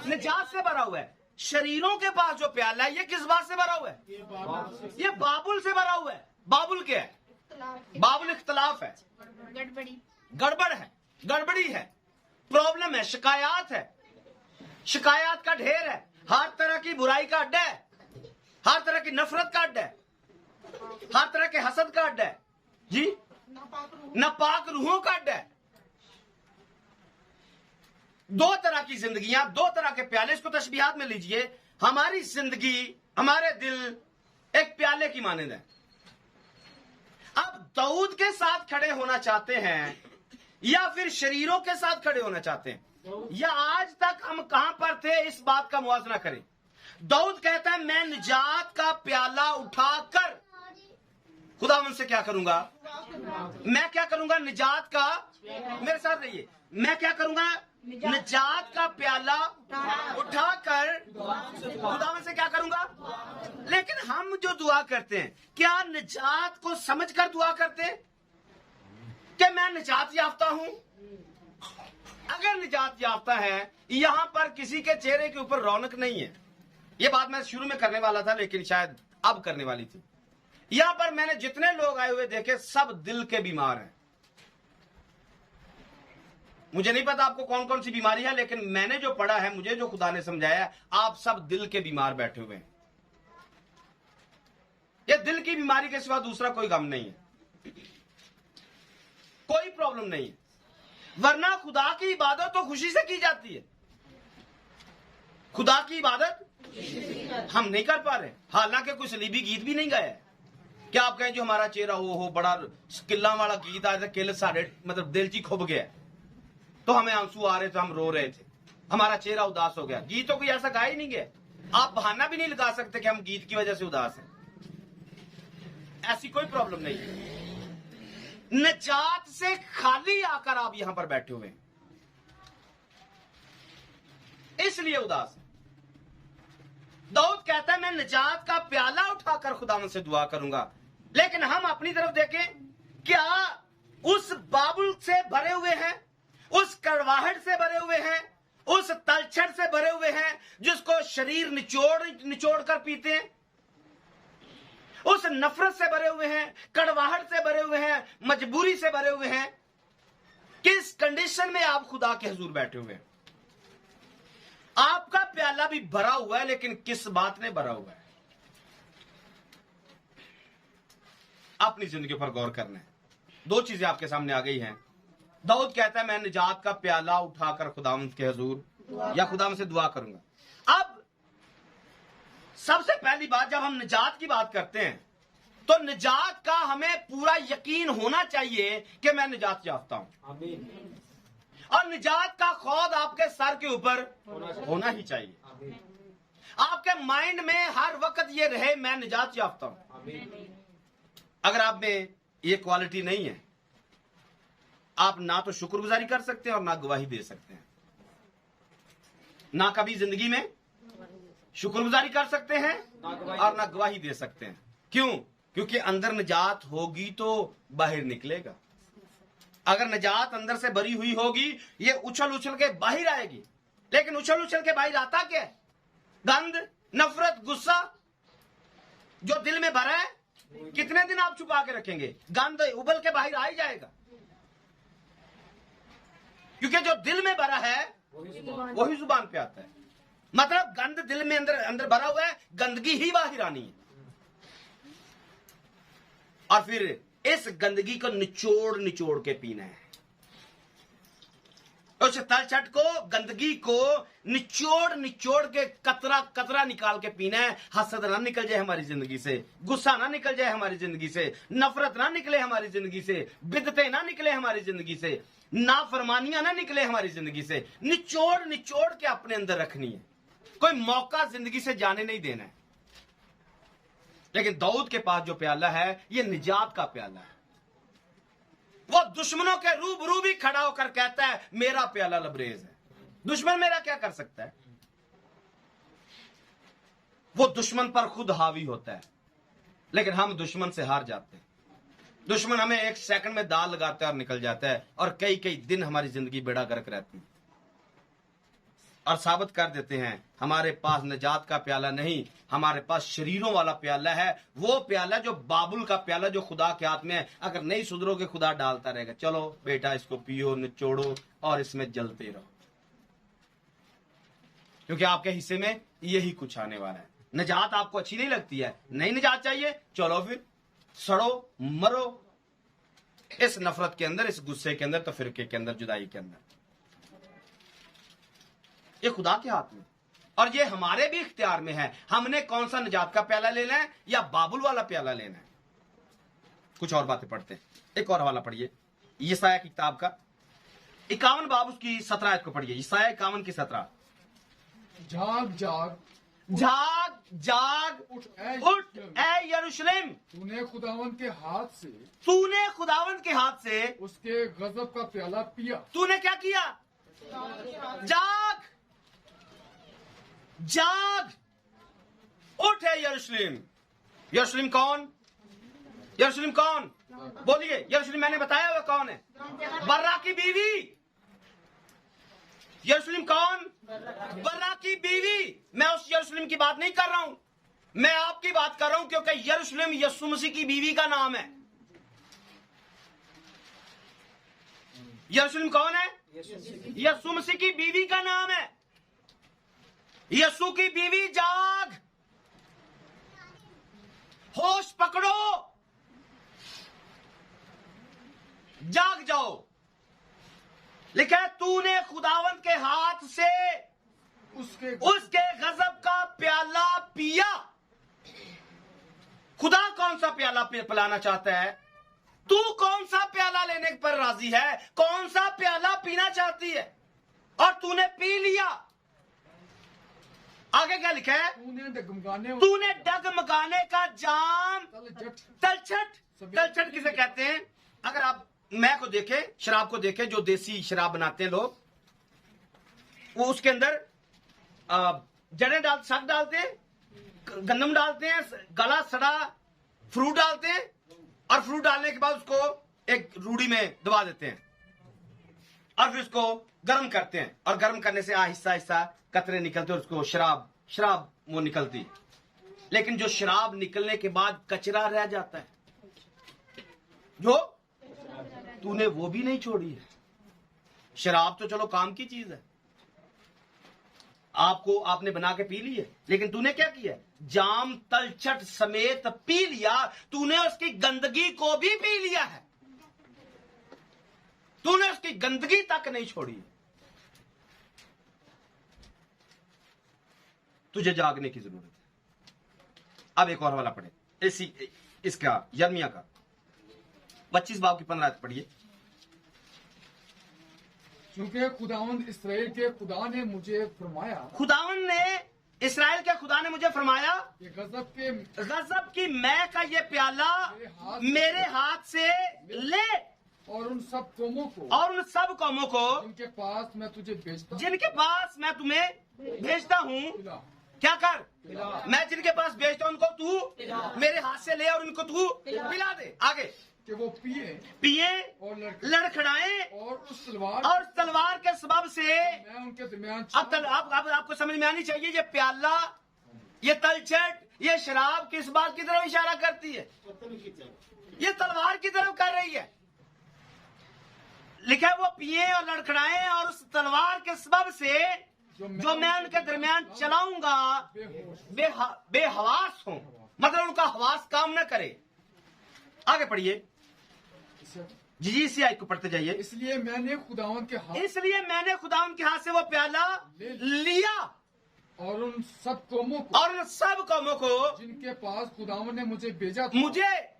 निजात से भरा हुआ है। शरीरों के पास जो प्याला है ये किस बात से भरा हुआ है? ये बाबुल से भरा हुआ है। बाबुल क्या है? बाबुल इख्तलाफ है, गड़बड़ है, गड़बड़ी है, प्रॉब्लम है, शिकायत है, शिकायत का ढेर है, हर तरह की बुराई का अड्डा है, हर तरह की नफरत का अड्डा है, हर तरह के हसद का अड्डा है जी, नापाक रूहों का अड्डा है। दो तरह की जिंदगियां, दो तरह के प्याले, इसको तशबीहात में लीजिए। हमारी जिंदगी, हमारे दिल एक प्याले की मानंद है। अब दाऊद के साथ खड़े होना चाहते हैं या फिर शरीरों के साथ खड़े होना चाहते हैं, या आज तक हम कहां पर थे इस बात का मुआवजा करें। दाऊद कहता है मैं निजात का प्याला उठाकर खुदावंद से क्या करूंगा? मैं क्या करूंगा? निजात का, मेरे साथ रहिए, मैं क्या करूंगा? निजात का प्याला उठाकर खुदावंद से क्या करूंगा? लेकिन हम जो दुआ करते हैं क्या निजात को समझकर दुआ करते हैं कि मैं निजात याफ्ता हूं? अगर निजात याफ्ता है, यहां पर किसी के चेहरे के ऊपर रौनक नहीं है। यह बात मैं शुरू में करने वाला था लेकिन शायद अब करने वाली थी। यहां पर मैंने जितने लोग आए हुए देखे सब दिल के बीमार हैं। मुझे नहीं पता आपको कौन कौन सी बीमारी है, लेकिन मैंने जो पढ़ा है, मुझे जो खुदा ने समझाया, आप सब दिल के बीमार बैठे हुए हैं। ये दिल की बीमारी के सिवा दूसरा कोई गम नहीं है, कोई प्रॉब्लम नहीं है। वरना खुदा की इबादत तो खुशी से की जाती है। खुदा की इबादत हम नहीं कर पा रहे, हालांकि कोई सलीबी गीत भी नहीं गाया है। क्या आप कहें जो हमारा चेहरा हो बड़ा किला वाला गीत आया था, किल साढ़े मतलब दिल ची खुब गया, तो हमें आंसू आ रहे थे, हम रो रहे थे, हमारा चेहरा उदास हो गया। गीत तो कोई ऐसा गा ही नहीं गया। आप बहाना भी नहीं लगा सकते कि हम गीत की वजह से उदास हैं। ऐसी कोई प्रॉब्लम नहीं है। निजात से खाली आकर आप यहां पर बैठे हुए हैं, इसलिए उदास है। दाऊद कहता है मैं निजात का प्याला उठाकर खुदावंद से दुआ करूंगा। लेकिन हम अपनी तरफ देखें, क्या उस बाबुल से भरे हुए हैं, उस कड़वाहट से भरे हुए हैं, उस तलछट से भरे हुए हैं जिसको शरीर निचोड़ कर पीते हैं, उस नफरत से भरे हुए हैं, कड़वाहट से भरे हुए हैं, मजबूरी से भरे हुए हैं? किस कंडीशन में आप खुदा के हुजूर बैठे हुए हैं? आपका प्याला भी भरा हुआ है, लेकिन किस बात ने भरा हुआ है? अपनी जिंदगी पर गौर करना है। दो चीजें आपके सामने आ गई हैं। दाऊद कहता है मैं निजात का प्याला उठाकर खुदावंद के हुजूर या खुदावंद से दुआ करूंगा। अब सबसे पहली बात, जब हम निजात की बात करते हैं तो निजात का हमें पूरा यकीन होना चाहिए कि मैं निजात याफ्ता हूं। और निजात का खौद आपके सर के ऊपर होना ही चाहिए। आपके माइंड में हर वक्त ये रहे, मैं निजात याफ्ता हूं। अगर आप में ये क्वालिटी नहीं है, आप ना तो शुक्रगुजारी कर सकते हैं और ना गवाही दे सकते हैं। ना कभी जिंदगी में शुक्रगुजारी कर सकते हैं और ना गवाही दे सकते हैं। क्यों? क्योंकि अंदर निजात होगी तो बाहर निकलेगा। अगर निजात अंदर से भरी हुई होगी, ये उछल उछल के बाहर आएगी। लेकिन उछल उछल के बाहर आता क्या है? गंद, नफरत, गुस्सा जो दिल में भरा है। कितने दिन आप छुपा के रखेंगे? गंद उबल के बाहर आ ही जाएगा, क्योंकि जो दिल में भरा है वही जुबान पे आता है। मतलब गंद दिल में अंदर भरा हुआ है, गंदगी ही बाहर आनी है। और फिर इस गंदगी को निचोड़ निचोड़ के पीना है। उस तलछट को, गंदगी को निचोड़ निचोड़ के कतरा कतरा निकाल के पीना है। हसद ना निकल जाए हमारी जिंदगी से, गुस्सा ना निकल जाए हमारी जिंदगी से, नफरत ना निकले हमारी जिंदगी से, बिदते ना निकले हमारी जिंदगी से, नाफरमानियां ना निकले हमारी जिंदगी से। निचोड़ निचोड़ के अपने अंदर रखनी है। कोई मौका जिंदगी से जाने नहीं देना है। लेकिन दाऊद के पास जो प्याला है, ये निजात का प्याला है। वो दुश्मनों के रूबरू भी खड़ा होकर कहता है, मेरा प्याला लबरेज है। दुश्मन मेरा क्या कर सकता है? वो दुश्मन पर खुद हावी होता है, लेकिन हम दुश्मन से हार जाते हैं। दुश्मन हमें एक सेकंड में दाल लगाता है और निकल जाता है, और कई कई दिन हमारी जिंदगी बेड़ा गर्क रहती है। और साबित कर देते हैं हमारे पास निजात का प्याला नहीं, हमारे पास शरीरों वाला प्याला है। वो प्याला जो बाबुल का प्याला, जो खुदा के हाथ में है। अगर नहीं सुधरोगे, खुदा डालता रहेगा, चलो बेटा इसको पियो, निचोड़ो और इसमें जलते रहो, क्योंकि आपके हिस्से में यही कुछ आने वाला है। निजात आपको अच्छी नहीं लगती है, नहीं निजात चाहिए, चलो फिर सड़ो मरो इस नफरत के अंदर, इस गुस्से के अंदर, तो फिरके के अंदर, जुदाई के अंदर। ये खुदा के हाथ में, और ये हमारे भी इख्तियार में है। हमने कौन सा निजात का प्याला लेना है या बाबुल वाला प्याला लेना है। कुछ और बातें पढ़ते हैं। एक और हवाला पढ़िए, यशायाह की किताब का 51 बाब उसकी 17 आयत को पढ़िए। यशायाह 51 की 17। जाग जाग जाग जाग उठ उठ ए यरूशलेम, तूने खुदावन के हाथ से, तूने खुदावंद के हाथ से उसके गजब का प्याला पिया। तूने क्या किया? जाग जाग उठ है यरूशलेम। यरूशलेम कौन? यरूशलेम कौन? बोलिए। यरूशलेम मैंने बताया हुआ कौन है? बर्रा की बीवी। यरूशलेम कौन? बर्रा की बीवी। मैं उस यरूशलेम की बात नहीं कर रहा हूं, मैं आपकी बात कर रहा हूं, क्योंकि यरूशलेम यीशु मसीह की बीवी का नाम है। यरूशलेम कौन है? यीशु मसीह की बीवी का नाम है। यीशु की बीवी, जाग, होश पकड़ो, जाग जाओ। लिखा है, तूने खुदावंत के हाथ से उसके गजब का प्याला पिया। खुदा कौन सा प्याला पिलाना चाहता है? तू कौन सा प्याला लेने पर राजी है? कौन सा प्याला पीना चाहती है? और तूने पी लिया। आगे क्या लिखा है? तूने डगमगाने का जाम, तलछट किसे कहते हैं? अगर आप मैं को देखे, शराब को देखे, जो देसी शराब बनाते हैं लोग, वो उसके अंदर जड़ें शक डालते हैं, गंदम डालते हैं, गला सड़ा फ्रूट डालते हैं, और फ्रूट डालने के बाद उसको एक रूढ़ी में दबा देते हैं, और फिर उसको गर्म करते हैं, और गर्म करने से आहिस्ता आहिस्ता कतरे निकलते, और उसको शराब वो निकलती। लेकिन जो शराब निकलने के बाद कचरा रह जाता है, जो तूने वो भी नहीं छोड़ी है। शराब तो चलो काम की चीज है, आपने बना के पी ली है, लेकिन तूने क्या किया? जाम तलछट समेत पी लिया। तूने उसकी गंदगी को भी पी लिया है, तूने उसकी गंदगी तक नहीं छोड़ी है। तुझे जागने की जरूरत है। अब एक और हवाला पढ़े, इसका यर्मिया का 25 बाब की 15 आयत पढ़िए। क्योंकि खुदावंद इसराइल के खुदा ने मुझे फरमाया, खुदावन ने इसराइल के खुदा ने मुझे फरमाया, ये गजब की मैं का ये प्याला मेरे हाथ से ले और उन सब कौमों को, और उन सब कौमों को जिनके पास मैं तुझे भेजता हूं, जिनके पास मैं तुम्हें भेजता हूँ, पिला। क्या कर, मैं जिनके पास भेजता हूँ उनको तू मेरे हाथ से ले और उनको तू पिला दे। आगे कि वो पिए और लड़खड़ाए और उस तलवार और तलवार के सबब से। मैं उनके दरमियान अब आपको समझ में आनी चाहिए ये प्याला, ये तलछट, ये शराब किस बात की तरफ इशारा करती है? ये तलवार की तरफ कर रही है। लिखा है वो पिए और लड़खड़ाए और उस तलवार के सबब से जो मैं उनके दरमियान चलाऊंगा बेहवास हूं, मतलब उनका हवास काम न करे। आगे पढ़िए जी से आई को पढ़ते जाइए। इसलिए मैंने खुदावंद के हाथ से वो प्याला लिया और उन सब कौमों को जिनके पास खुदावंद ने मुझे भेजा था,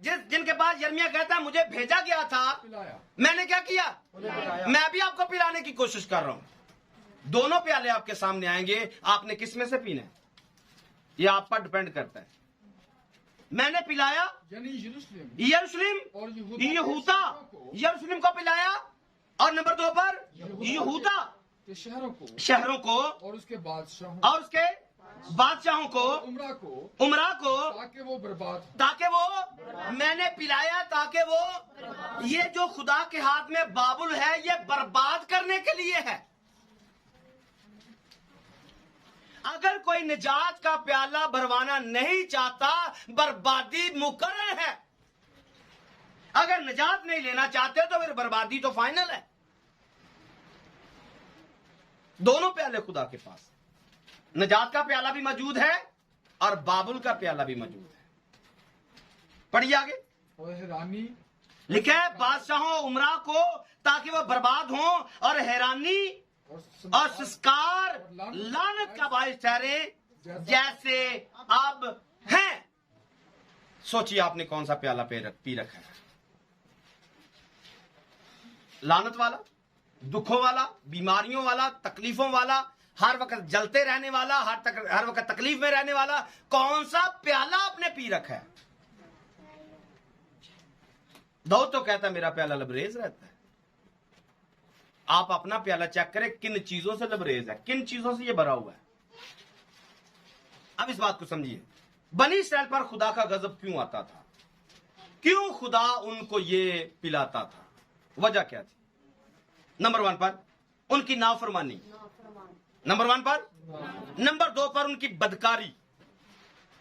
जिनके पास यिर्मयाह कहता है मुझे भेजा गया था, पिलाया। मैंने क्या किया? मैं भी आपको पिलाने की कोशिश कर रहा हूं। दोनों प्याले आपके सामने आएंगे, आपने किस में से पीना है ये आप पर डिपेंड करता है। मैंने पिलाया यानी यरूशलेम और यहूदा, यरूशलेम को पिलाया, और नंबर 2 पर यहूदा के शहरों को और उसके बादशाहों को उमरा को ताकि वो बर्बाद, ताकि वो मैंने पिलाया ताकि वो ये जो खुदा के हाथ में बाबुल है ये बर्बाद करने के लिए है। अगर कोई निजात का प्याला भरवाना नहीं चाहता, बर्बादी मुकर्रर है। अगर निजात नहीं लेना चाहते तो फिर बर्बादी तो फाइनल है। दोनों प्याले खुदा के पास, निजात का प्याला भी मौजूद है और बाबुल का प्याला भी मौजूद है। पढ़िए आगे। और हैरानी लिखा है बादशाहों उमरा को ताकि वह बर्बाद हों और हैरानी और संस्कार लानत का बायस ठहरे जैसे अब हैं। सोचिए आपने कौन सा प्याला पी रखा है? लानत वाला, दुखों वाला, बीमारियों वाला, तकलीफों वाला, हर वक्त जलते रहने वाला, हर वक्त तकलीफ में रहने वाला। कौन सा प्याला आपने पी रखा है? दाऊद तो कहता है मेरा प्याला लबरेज रहता है। आप अपना प्याला चेक करें किन चीजों से लबरेज है, किन चीजों से ये भरा हुआ है। अब इस बात को समझिए, बनी इस्राएल पर खुदा का गजब क्यों आता था? क्यों खुदा उनको ये पिलाता था? वजह क्या थी? नंबर 1 पर उनकी नाफरमानी, नंबर 1 पर, नंबर 2 पर उनकी बदकारी,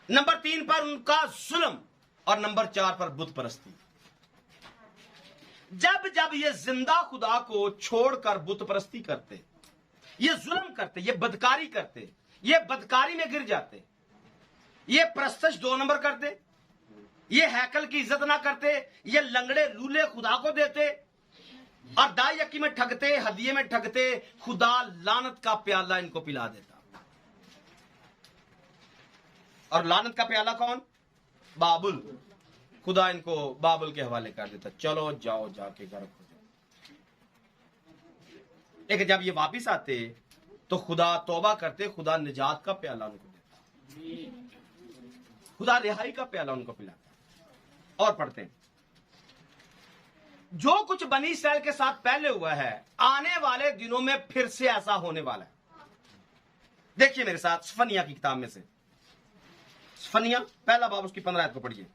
नंबर 3 पर उनका जुल्म, और नंबर 4 पर बुत परस्ती। जब जब ये जिंदा खुदा को छोड़कर बुत परस्ती करते, ये जुल्म करते, ये बदकारी करते, ये बदकारी में गिर जाते, ये प्रस्तश 2 नंबर करते, ये हैकल की इज्जत ना करते, ये लंगड़े लूले खुदा को देते और दाई यक्की में ठगते, हदिये में ठगते, खुदा लानत का प्याला इनको पिला देता। और लानत का प्याला कौन? बाबुल। खुदा इनको बाबुल के हवाले कर देता, चलो जाओ जाके घर खो जाओ। लेकिन जब ये वापिस आते तो खुदा तौबा करते, खुदा निजात का प्याला उनको देता, खुदा रिहाई का प्याला उनको पिलाता। और पढ़ते हैं, जो कुछ बनी इस्राएल के साथ पहले हुआ है आने वाले दिनों में फिर से ऐसा होने वाला है। देखिए मेरे साथ सफनिया की किताब में से, सफनिया 1 बाब उसकी 15 आयत को पढ़िए।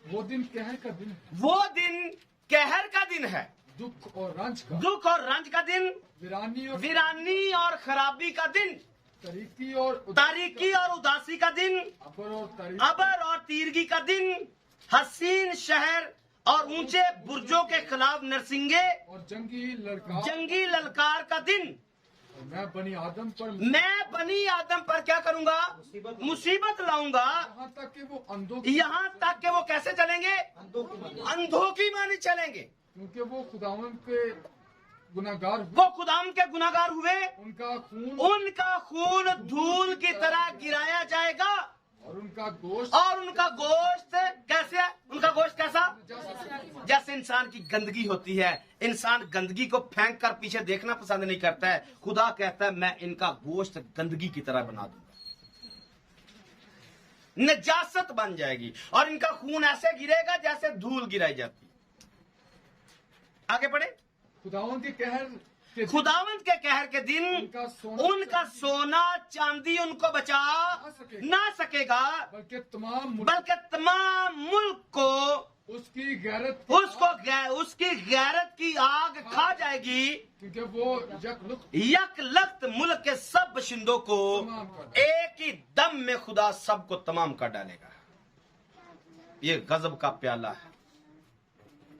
वो दिन कहर का दिन है, वो दिन कहर का दिन है, दुख और रंज का दिन, वीरानी और खराबी का दिन, तारीकी और उदासी का दिन, अबर और तीरगी का दिन, हसीन शहर और ऊंचे बुर्जों के खिलाफ नरसिंगे और जंगी ललकार का दिन। मैं बनी आदम पर क्या करूंगा? मुसीबत लाऊंगा। यहाँ तक कि वो कैसे चलेंगे? अंधों की मानी चलेंगे, क्योंकि वो खुदावंद के गुनाहगार हुए। उनका खून धूल की तरह गिराया जाएगा और उनका गोश्त कैसे है? उनका गोश्त कैसा? जैसे इंसान की गंदगी होती है, इंसान गंदगी को फेंक कर पीछे देखना पसंद नहीं करता है, खुदा कहता है मैं इनका गोश्त गंदगी की तरह बना दूंगा, नजासत बन जाएगी और इनका खून ऐसे गिरेगा जैसे धूल गिराई जाती है। आगे पढ़े। खुदावंत के कहर के दिन उनका सोना चांदी उनको बचा ना सकेगा, बल्कि तमाम मुल्क को उसकी गैरत उसकी गैरत की आग खा जाएगी, क्योंकि वो यकलख्त मुल्क के सब बशिंदों को एक ही दम में खुदा सबको तमाम कर डालेगा। ये गजब का प्याला है,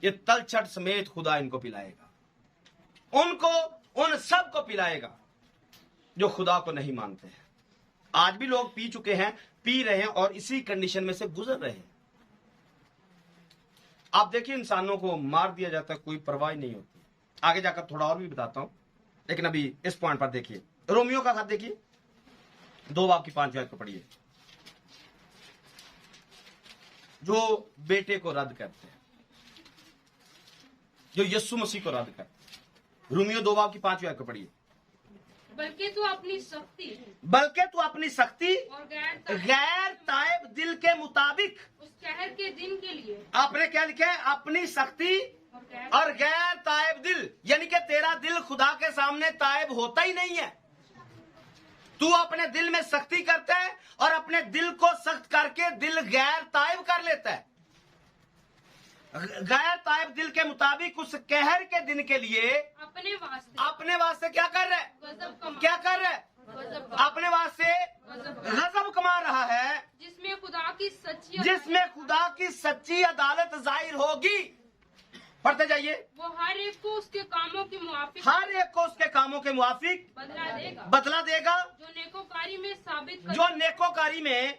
ये तलछट समेत खुदा इनको पिलाएगा, उनको उन सब को पिलाएगा जो खुदा को नहीं मानते हैं। आज भी लोग पी चुके हैं, पी रहे हैं और इसी कंडीशन में से गुजर रहे हैं। आप देखिए इंसानों को मार दिया जाता है, कोई परवाह नहीं होती। आगे जाकर थोड़ा और भी बताता हूं, लेकिन अभी इस पॉइंट पर देखिए। रोमियो का खत देखिए, 2 बाब की 5 आयत को पढ़िए। जो बेटे को रद्द करते हैं, जो यीशु मसीह को रद्द करते हैं, रोमियो 2 बाब की 5 आयत को पढ़िए। बल्कि तू अपनी सख्ती और गैर ताइब दिल के मुताबिक उस कहर के दिन के लिए आपने क्या लिखा है? अपनी सख्ती और गैर ताइब दिल, यानी कि तेरा दिल खुदा के सामने ताइब होता ही नहीं है। तू अपने दिल में सख्ती करता है और अपने दिल को सख्त करके दिल गैर ताइब कर लेता है। गैर ताइब दिल के मुताबिक उस कहर के दिन के लिए अपने वास्ते क्या कर रहा है? क्या कर रहा है? अपने वास्ते गजब कमा रहा है, जिसमें खुदा की सच्ची अदालत जाहिर होगी। पढ़ते जाइए। वो हर एक को उसके कामों के मुआफिक बदला देगा, जो नेकोकारी में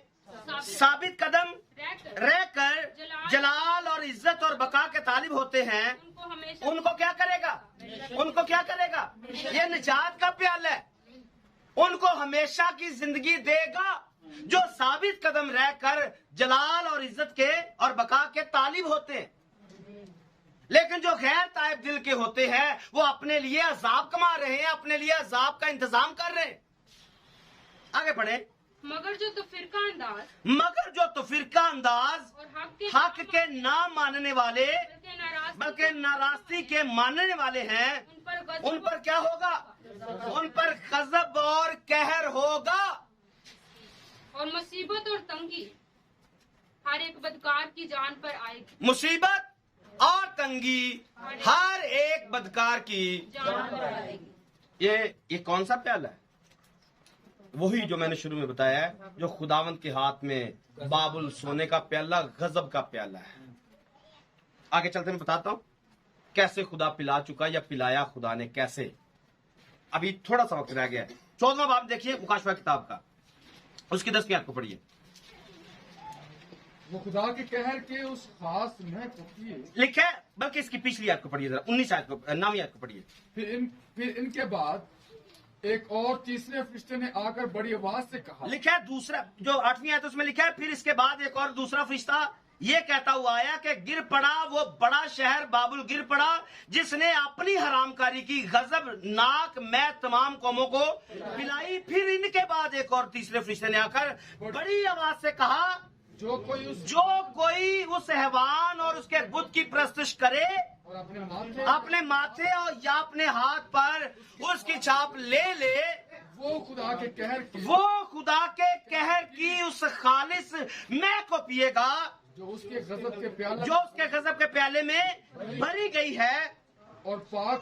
साबित कदम रहकर जलाल और इज्जत और बका के तालिब होते हैं, उनको क्या करेगा? ये निजात का प्याला है, उनको हमेशा की जिंदगी देगा जो साबित कदम रहकर जलाल और इज्जत के और बका के तालिब होते हैं। लेकिन जो गैर ताइब दिल के होते हैं वो अपने लिए अजाब कमा रहे हैं, अपने लिए अजाब का इंतजाम कर रहे हैं। आगे बढ़े। मगर जो तो फिरका अंदाज और हक के ना मानने वाले बल्कि नाराजगी के मानने वाले हैं, उन पर क्या होगा? उन पर गजब और कहर होगा। और मुसीबत और तंगी हर एक बदकार की जान पर आएगी। मुसीबत और तंगी हर एक बदकार की जान पर आएगी। ये कौन सा प्याला है? वही जो मैंने शुरू में बताया है, जो खुदावंत के हाथ में बाबुल सोने का प्याला, गजब का प्याला है। आगे चलते मैं बताता हूं कैसे खुदा पिला चुका या पिलाया खुदा ने कैसे। अभी थोड़ा सा वक्त रह गया है। 14वां बाब देखिए मुकाशवा किताब का, उसकी 10वीं आयत को पढ़िए। वो खुदा के कहर के उस खास महक होती है, लिखा है, बल्कि इसकी पिछली आयत को पढ़िए जरा, 19 आयत को, 9वीं आयत को पढ़िए। फिर इनके बाद एक और तीसरे फरिश्ते ने आकर बड़ी आवाज से कहा। लिखा है दूसरा, जो 8वीं आयत उसमें लिखा है, फिर इसके बाद एक और दूसरा फरिश्ता ये कहता हुआ आया कि गिर पड़ा वो बड़ा शहर बाबुल, गिर पड़ा जिसने अपनी हरामकारी की गजब नाक मैं तमाम कौमों को पिलाई। फिर इनके बाद एक और तीसरे फरिश्ते ने आकर बड़ी आवाज से कहा, जो कोई उस हैवान और उसके बुत की प्रस्तुश करे और अपने माथे और या अपने हाथ पर उसकी छाप ले, वो खुदा के कहर की उस खालिस मैं को पिएगा जो उसके गजब के प्याले में भरी गई है, और पाक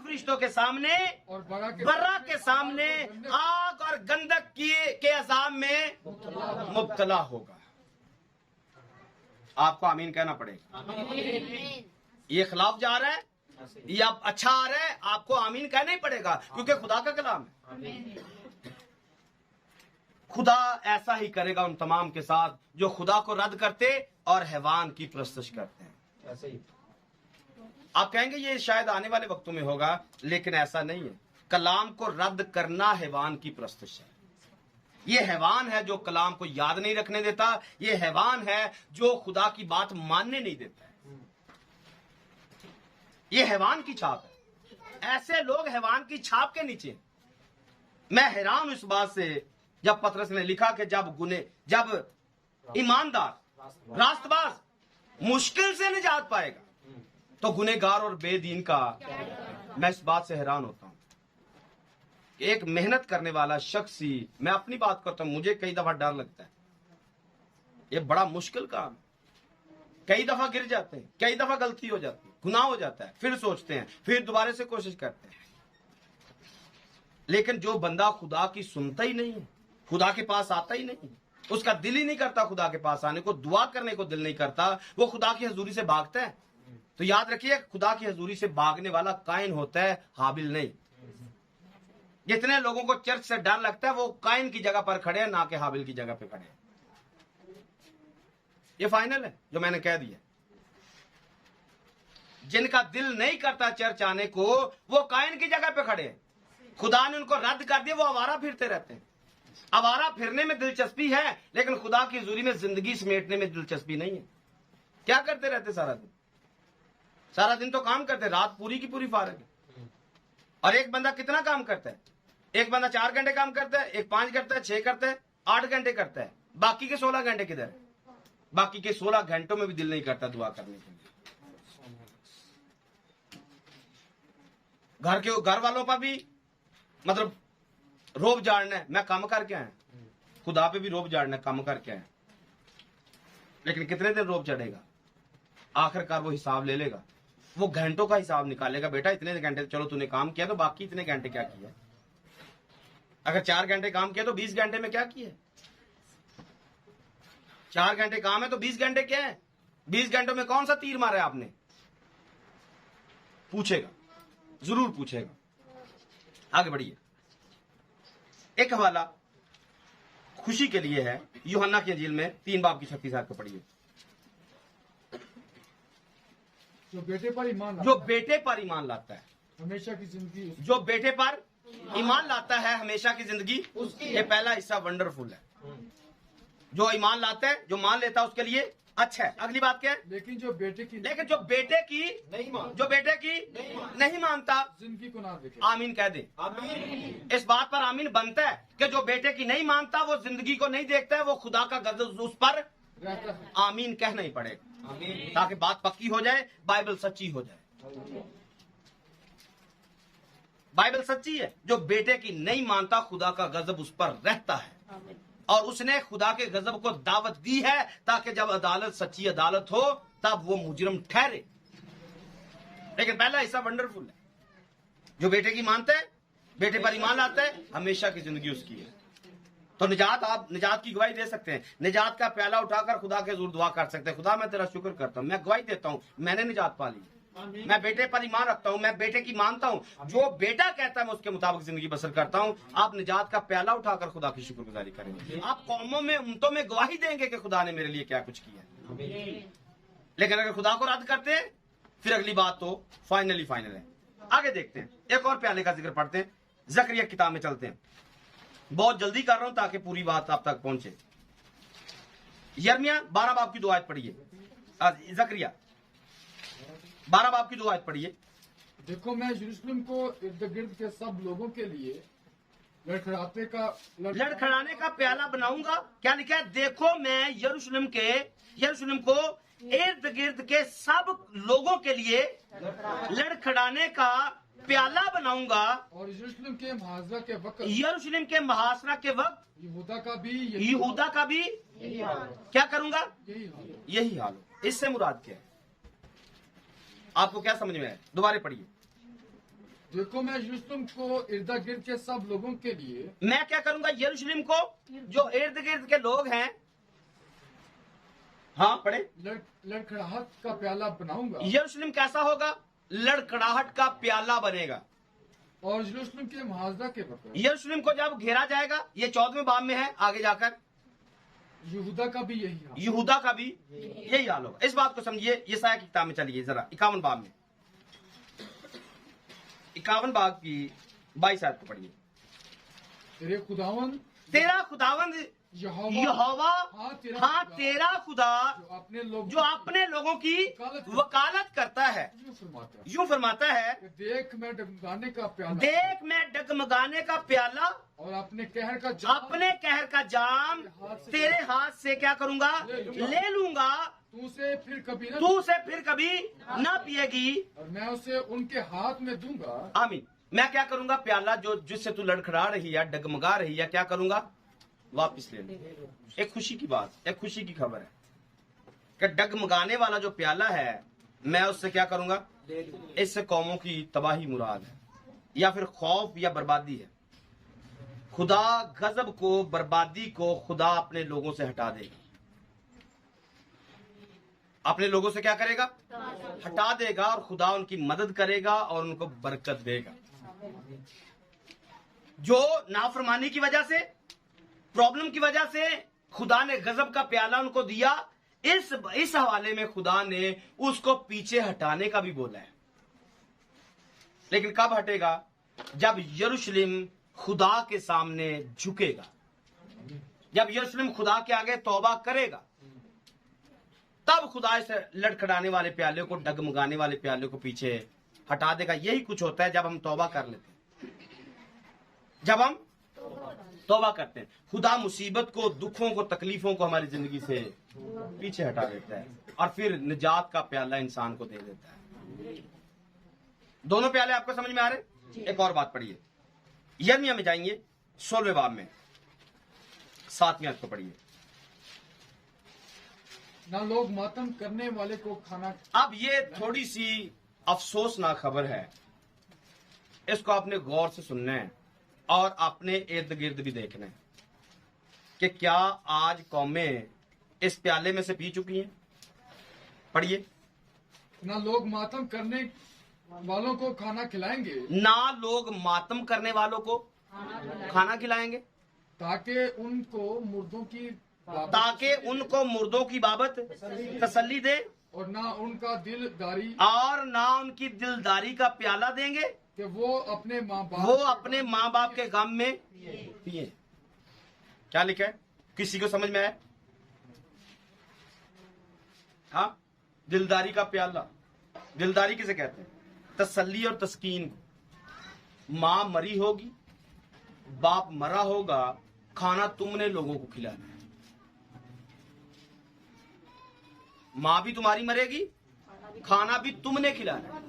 फरिश्तों के सामने और बर्रा के सामने आग और गंधक के अजाब में मुब्तला होगा। आपको आमीन कहना पड़ेगा। ये खिलाफ जा रहा है या अच्छा आ रहा है, आपको आमीन कहना ही पड़ेगा, क्योंकि खुदा का कलाम है। खुदा ऐसा ही करेगा उन तमाम के साथ जो खुदा को रद्द करते और हैवान की प्रस्तुत करते हैं। ऐसे ही आप कहेंगे ये शायद आने वाले वक्तों में होगा, लेकिन ऐसा नहीं है। कलाम को रद्द करना हैवान की प्रस्तुत है। ये हैवान है जो कलाम को याद नहीं रखने देता, ये हैवान है जो खुदा की बात मानने नहीं देता है। ये हैवान की छाप है। ऐसे लोग हैवान की छाप के नीचे हैं। मैं हैरान हूं इस बात से जब पतरस ने लिखा कि जब ईमानदार रास्तबाज मुश्किल से निजात पाएगा तो गुनहगार और बेदीन का, मैं इस बात से हैरान होता हूं। एक मेहनत करने वाला शख्स ही, मैं अपनी बात करता हूं, मुझे कई दफा डर लगता है, ये बड़ा मुश्किल काम है। कई दफा गिर जाते हैं, कई दफा गलती हो जाती है, गुनाह हो जाता है, फिर सोचते हैं, फिर दोबारा से कोशिश करते हैं। लेकिन जो बंदा खुदा की सुनता ही नहीं है, खुदा के पास आता ही नहीं, उसका दिल ही नहीं करता खुदा के पास आने को, दुआ करने को दिल नहीं करता, वो खुदा की हजूरी से भागता है, तो याद रखिए खुदा की हजूरी से भागने वाला काइन होता है, हाबिल नहीं। जितने लोगों को चर्च से डर लगता है वो काइन की जगह पर खड़े हैं, ना कि हाबिल की जगह पे खड़े हैं। ये फाइनल है जो मैंने कह दिया। जिनका दिल नहीं करता चर्च आने को वो काइन की जगह पे खड़े हैं। खुदा ने उनको रद्द कर दिया, वो आवारा फिरते रहते हैं। आवारा फिरने में दिलचस्पी है, लेकिन खुदा की हजूरी में जिंदगी समेटने में दिलचस्पी नहीं है। क्या करते रहते सारा दिन? सारा दिन तो काम करते, रात पूरी की पूरी फारग है। और एक बंदा कितना काम करता है? एक बंदा 4 घंटे काम करता है, एक 5 करता है, 6 करता है, 8 घंटे करता है। बाकी के 16 घंटे किधर है? बाकी के 16 घंटों में भी दिल नहीं करता दुआ करने के लिए। घर वालों पर भी मतलब रोब झाड़ना है, मैं काम करके आया। खुदा पे भी रोब झाड़ना है, काम करके आया। लेकिन कितने दिन रोब चढ़ेगा? आखिरकार वो हिसाब ले लेगा, वो घंटों का हिसाब निकालेगा। बेटा इतने घंटे चलो तूने काम किया, तो बाकी इतने घंटे क्या किया? अगर 4 घंटे काम किया तो 20 घंटे में क्या किया? 4 घंटे काम है तो 20 घंटे क्या है? 20 घंटों में कौन सा तीर मारा है आपने? पूछेगा, जरूर पूछेगा। आगे बढ़िए। एक हवाला खुशी के लिए है, यूहन्ना की इंजील में 3 बाब की 36 आयत को पढ़िए। जो बेटे पर ईमान लाता है हमेशा की जिंदगी, जो बेटे पर ईमान लाता है हमेशा की जिंदगी उसकी। ये पहला हिस्सा वंडरफुल है। जो ईमान लाता है, जो मान लेता है उसके लिए अच्छा है। अगली बात क्या है? लेकिन जो बेटे की नहीं मानता जिंदगी को ना देखे। आमीन कह दे। आमीन। इस बात पर आमीन बनता है कि जो बेटे की नहीं मानता वो जिंदगी को नहीं देखता है, वो खुदा का गजब उस पर रहता है। आमीन कहना ही पड़ेगा ताकि बात पक्की हो जाए, बाइबल सच्ची हो जाए। बाइबल सच्ची है। जो बेटे की नहीं मानता खुदा का गजब उस पर रहता है, और उसने खुदा के गजब को दावत दी है ताकि जब अदालत सच्ची अदालत हो तब वो मुजरिम ठहरे। लेकिन पहला हिस्सा वंडरफुल है। जो बेटे की मानता है, बेटे पर ईमान लाता है, हमेशा की जिंदगी उसकी है। तो निजात, आप निजात की गवाही दे सकते हैं। निजात का प्याला उठाकर खुदा के हुजूर दुआ कर सकते हैं, खुदा मैं तेरा शुक्र करता हूं, मैं गवाही देता हूं मैंने निजात पा ली, मैं बेटे पर ईमान रखता हूं, मैं बेटे की मानता हूं, जो बेटा कहता है मैं उसके मुताबिक जिंदगी बसर करता हूं। आप निजात का प्याला उठाकर खुदा की शुक्रगुजारी करेंगे। आप कौमों में, उम्मतों में गवाही देंगे कि खुदा ने मेरे लिए क्या कुछ किया। लेकिन अगर खुदा को रद्द करते हैं फिर अगली बात तो फाइनल है। आगे देखते हैं, एक और प्याले का जिक्र पढ़ते हैं। जकरिया किताब में चलते हैं। बहुत जल्दी कर रहा हूं ताकि पूरी बात आप तक पहुंचे। यिर्मयाह 12 बाब की 2 आयत पढ़िए। जकरिया 12 बाब की 2 आयत पढ़िए। देखो मैं यरूशलेम को इर्द गिर्द के सब लोगों के लिए लड़खड़ाने का प्याला बनाऊंगा। क्या लिखा है? देखो मैं यरूशलेम को इर्द गिर्द के सब लोगों के लिए लड़खड़ाने का प्याला बनाऊंगा। और यरूशलेम के मुहासरा के वक्त यहूदा का भी क्या करूंगा? यही हाल हो। इससे मुराद क्या है? आपको क्या समझ में आया? दोबारा पढ़िए। देखो मैं यरूशलेम को इर्द गिर्द के सब लोगों के लिए, मैं क्या करूंगा? यरूशलेम को जो इर्द गिर्द के लोग हैं, हाँ पढ़े, लड़खड़ाहट का प्याला बनाऊंगा। यरूशलेम कैसा होगा? लड़खड़ाहट का प्याला बनेगा। और यरूशलेम के मुहासरा के वक्त यरूशलेम को जब घेरा जाएगा, ये 14वें बाब में है, आगे जाकर यहूदा का भी यही हाल होगा। इस बात को समझिए। यशायाह की किताब में चलिए जरा, 51 बाब में, 51 बाब की 22 आयत को पढ़िए। तेरे खुदावन तेरा खुदावंद यहोवा, हाँ तेरा खुदा जो अपने लोगों की वकालत करता है, यूं फरमाता है, देख मैं डगमगाने का प्याला, देख मैं डगमगाने का प्याला और अपने कहर का जाम तेरे हाथ से क्या करूंगा, ले लूंगा, तू से फिर कभी ना पिएगी, और मैं उसे उनके हाथ में दूंगा। आमीन। मैं क्या करूंगा, प्याला जो जिससे तू लड़खड़ा रही है, डगमगा रही है, क्या करूंगा, वापस ले लूंगा। एक खुशी की बात, एक खुशी की खबर है कि डगमगाने वाला जो प्याला है, मैं उससे क्या करूंगा, इससे कौमों की तबाही मुराद है, या फिर खौफ या बर्बादी है। खुदा गजब को, बर्बादी को खुदा अपने लोगों से हटा देगा। अपने लोगों से क्या करेगा, हटा देगा, और खुदा उनकी मदद करेगा और उनको बरकत देगा। जो नाफरमानी की वजह से, प्रॉब्लम की वजह से खुदा ने गजब का प्याला उनको दिया, इस हवाले में खुदा ने उसको पीछे हटाने का भी बोला है। लेकिन कब हटेगा, जब यरूशलेम खुदा के सामने झुकेगा, जब यरूशलेम खुदा के आगे तौबा करेगा, तब खुदा इस लड़खड़ाने वाले प्याले को, डगमगाने वाले प्याले को पीछे हटा देगा। यही कुछ होता है जब हम तौबा कर लेते हैं, जब हम तौबा करते हैं। खुदा मुसीबत को, दुखों को, तकलीफों को हमारी जिंदगी से पीछे हटा देता है और फिर निजात का प्याला इंसान को दे देता है। दोनों प्याले आपको समझ में आ रहे? एक और बात पढ़िए, यिर्मयाह में जाएंगे 16वें बाब में 7वें आयत को पढ़िए। ना लोग मातम करने वाले को खाना। अब ये थोड़ी सी अफसोसनाक खबर है, इसको आपने गौर से सुनना है और अपने इर्द गिर्द भी देखना है कि क्या आज कौमें इस प्याले में से पी चुकी हैं। पढ़िए, ना लोग मातम करने वालों को खाना खिलाएंगे, ना लोग मातम करने वालों को खाना खिलाएंगे, ताकि उनको मुर्दों की बाबत तसल्ली दे, और ना उनकी दिलदारी का प्याला देंगे कि वो अपने माँ बाप के गम में पिए। क्या लिखा है, किसी को समझ में आया? हाँ, दिलदारी का प्याला। दिलदारी किसे कहते हैं? तसल्ली और तस्कीन को। माँ मरी होगी, बाप मरा होगा, खाना तुमने लोगों को खिलाना है। माँ भी तुम्हारी मरेगी, खाना भी तुमने खिलाना है।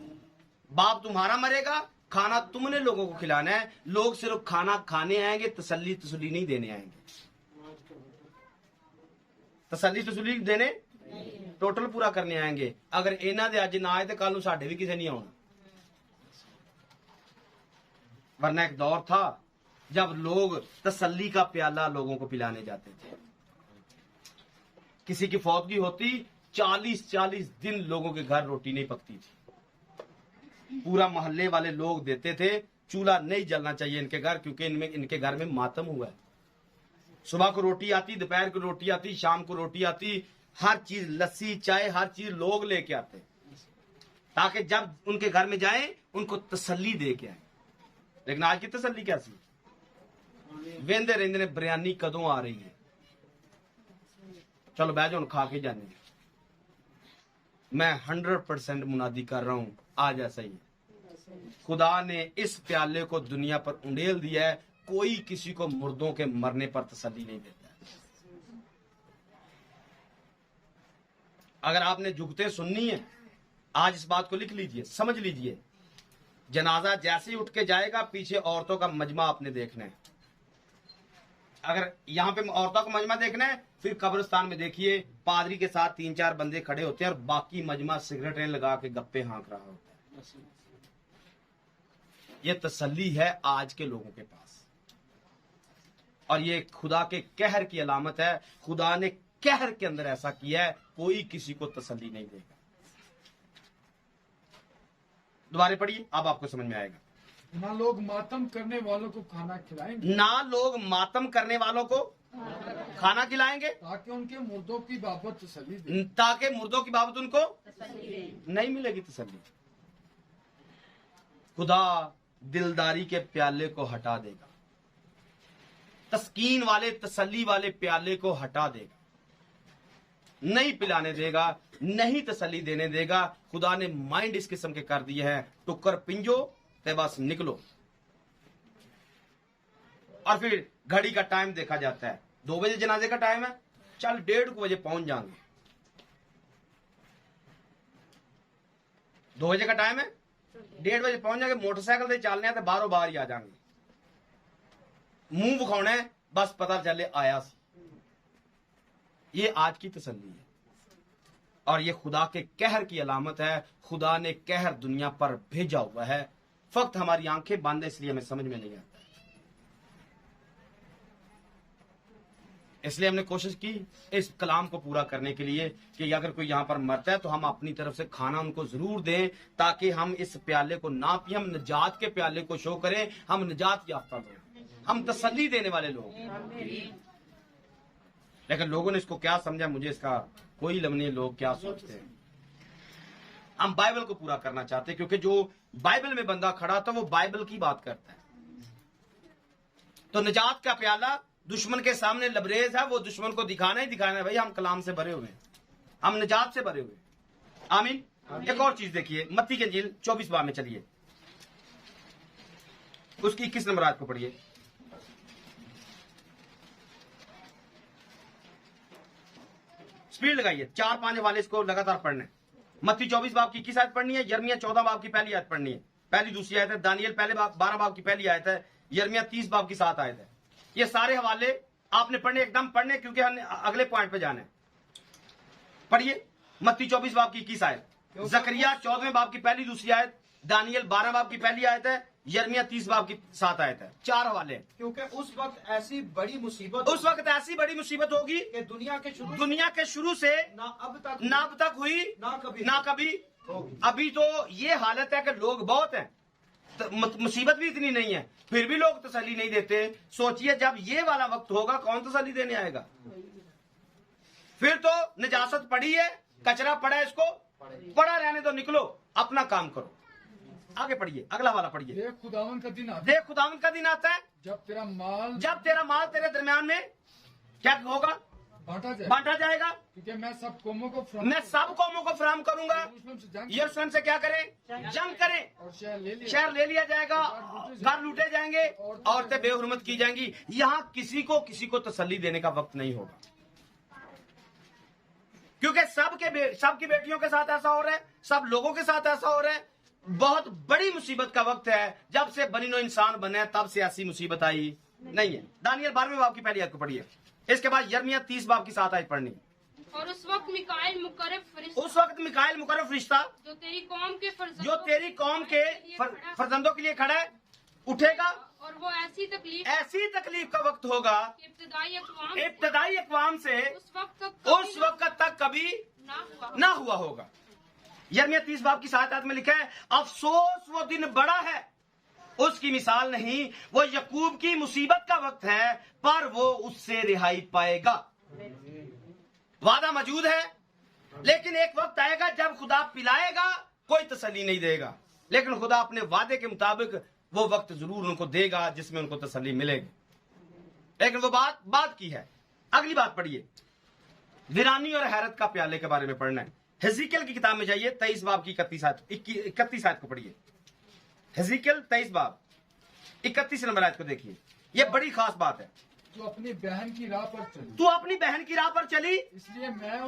बाप तुम्हारा मरेगा, खाना तुमने लोगों को खिलाना है। लोग सिर्फ खाना खाने आएंगे, तसल्ली तसल्ली नहीं देने आएंगे। तसल्ली तसल्ली देने, टोटल पूरा करने आएंगे। अगर इन्हां दे अज ना आए तो कल साडे भी किसी नहीं आना। वरना एक दौर था जब लोग तसल्ली का प्याला लोगों को पिलाने जाते थे। किसी की फौतगी होती, 40-40 दिन लोगों के घर रोटी नहीं पकती थी। पूरा मोहल्ले वाले लोग देते थे, चूल्हा नहीं जलना चाहिए इनके घर, क्योंकि इनके घर में मातम हुआ है। सुबह को रोटी आती, दोपहर को रोटी आती, शाम को रोटी आती, हर चीज, लस्सी, चाय, हर चीज लोग लेके आते, ताकि जब उनके घर में जाएं उनको तसल्ली दे के आए। लेकिन आज की तसल्ली कैसी? वेंदे रहंदे ने बिरयानी कदों आ रही है, चलो बह जाओ खा के जाने। मैं 100% मुनादी कर रहा हूं, आज ऐसा ही है। खुदा ने इस प्याले को दुनिया पर उंडेल दिया है। कोई किसी को मुर्दों के मरने पर तसल्ली नहीं देता। अगर आपने जुगते सुननी है, आज इस बात को लिख लीजिए, समझ लीजिए। जनाजा जैसे ही उठ के जाएगा, पीछे औरतों का मजमा आपने देखना है। अगर यहाँ पे औरतों का मजमा देखना है, फिर कब्रिस्तान में देखिए, पादरी के साथ 3-4 बंदे खड़े होते हैं और बाकी मजमा सिगरेटें लगा के गप्पे हाँक रहा होता है। ये तसल्ली है आज के लोगों के पास, और ये खुदा के कहर की अलामत है। खुदा ने कहर के अंदर ऐसा किया है, कोई किसी को तसल्ली नहीं देगा। दोबारा पढ़िए, अब आपको समझ में आएगा। ना लोग मातम करने वालों को खाना खिलाएंगे, ना लोग मातम करने वालों को खाना खिलाएंगे, ताकि उनके मुर्दों की बाबत तसल्ली दे, ताकि मुर्दों की बाबत उनको नहीं मिलेगी तसल्ली। खुदा दिलदारी के प्याले को हटा देगा, तस्कीन वाले, तसल्ली वाले प्याले को हटा देगा, नहीं पिलाने देगा, नहीं तसल्ली देने देगा। खुदा ने माइंड इस किस्म के कर दिए हैं, टुक्कर पिंजो ते बस निकलो। और फिर घड़ी का टाइम देखा जाता है, 2 बजे जनाजे का टाइम है, चल 1:30 बजे पहुंच जाएंगे। 2 बजे का टाइम है, 1:30 बजे पहुंच जाएंगे, मोटरसाइकिल से चलने तो बाहरों बाहर ही आ जाएंगे, मुंह विखाना है, बस पता चले आया सी। ये आज की तसल्ली है और ये खुदा के कहर की अलामत है। खुदा ने कहर दुनिया पर भेजा हुआ है, फक्त हमारी आंखें बंद है, इसलिए हमें समझ में नहीं आता। इसलिए हमने कोशिश की इस कलाम को पूरा करने के लिए कि अगर कोई यहां पर मरता है तो हम अपनी तरफ से खाना उनको जरूर दें, ताकि हम इस प्याले को ना पिए, हम निजात के प्याले को शो करें, हम निजात याफ्ता लोग, हम तसल्ली देने वाले लोग। लेकिन लोगों ने इसको क्या समझा, मुझे इसका कोई इल्म नहीं, लोग क्या सोचते हैं। हम बाइबल को पूरा करना चाहते हैं, क्योंकि जो बाइबल में बंदा खड़ा था वो बाइबल की बात करता है। तो निजात का प्याला दुश्मन के सामने लबरेज है, वो दुश्मन को दिखाना ही दिखाना है, भाई हम कलाम से भरे हुए हैं, हम निजात से भरे हुए। आमीन। एक और चीज देखिए, मत्ती के इंजील 24 बाब में चलिए, उसकी 21 नंबर आयत को पढ़िए। स्पीड लगाइए, 4-5 वाले इसको लगातार पढ़ने। मत्ती 24 बाब की 21 आयत पढ़नी है, यिर्मयाह 14 बाब की पहली आयत पढ़नी है, पहली दूसरी आयत है, दानियल पहले 12 बाब की पहली आयत है, यिर्मयाह 30 बाब की 7 आयत है। ये सारे हवाले आपने पढ़ने, एकदम पढ़ने, क्योंकि हमने अगले पॉइंट पे जाना है। पढ़िए, मत्ती 24 बाब की 21 आयत, जकरिया 14वें बाब की पहली दूसरी आयत, दानियल 12 बाब की पहली आयत है, यिर्मयाह 30 बाब की 7 आयत है। 4 हवाले। क्योंकि उस वक्त ऐसी बड़ी मुसीबत होगी कि दुनिया के शुरू से ना अब तक हुई, ना कभी होगी। अभी तो ये हालत है कि लोग बहुत हैं, मुसीबत भी इतनी नहीं है, फिर भी लोग तसल्ली नहीं देते। सोचिए जब ये वाला वक्त होगा, कौन तसल्ली देने आएगा? फिर तो निजासत पड़ी है, कचरा पड़ा है, इसको पड़ा रहने दो, निकलो अपना काम करो। आगे पढ़िए, अगला वाला पढ़िए। देख खुदावन का दिन आता है जब तेरा माल तेरे दरमियान में क्या होगा? बांटा जाएगा। क्योंकि मैं सब कौमों को फराहम करूंगा। यरूशलेम से क्या करें? जंग करें, और शहर ले लिया जाएगा, घर लूटे जाएंगे, औरतें बेहुरमत की जाएंगी। यहाँ किसी को तसल्ली देने का वक्त नहीं होगा, क्योंकि सबकी बेटियों के साथ ऐसा हो रहा है, सब लोगों के साथ ऐसा हो रहा है। बहुत बड़ी मुसीबत का वक्त है, जब से बनी नो इंसान बने तब से ऐसी मुसीबत आई नहीं है। दानियल 12वें बाब की पहली आयत को पढ़िए, इसके बाद यिर्मयाह 30 बाब की 7 आयत पढ़नी। और उस वक्त मिकाएल मुकर्रब फरिश्ता जो तेरी कौम के फर्जंदों के लिए खड़ा है, उठेगा, और वो ऐसी तकलीफ का वक्त होगा इब्तदाई अक़वाम से उस वक्त तक कभी ना हुआ होगा। यिर्मयाह 30 बाब की 7 आयत में लिखा है, अफसोस वो दिन बड़ा है, उसकी मिसाल नहीं, वो यकूब की मुसीबत का वक्त है, पर वो उससे रिहाई पाएगा। वादा मौजूद है, लेकिन एक वक्त आएगा जब खुदा पिलाएगा, कोई तसल्ली नहीं देगा, लेकिन खुदा अपने वादे के मुताबिक वो वक्त जरूर उनको देगा जिसमें उनको तसल्ली मिलेगी। लेकिन वो बात की है। अगली बात पढ़िए, वीरानी और हैरत का प्याले के बारे में पढ़ना है। हिजकिय्याह की किताब में जाइए, 23 बाब की 31 आयत को पढ़िए। हिजकिय्याह 23 बाब 31 नंबर आयत को देखिए, ये बड़ी खास बात है। तू अपनी बहन की राह पर चली, इसलिए मैं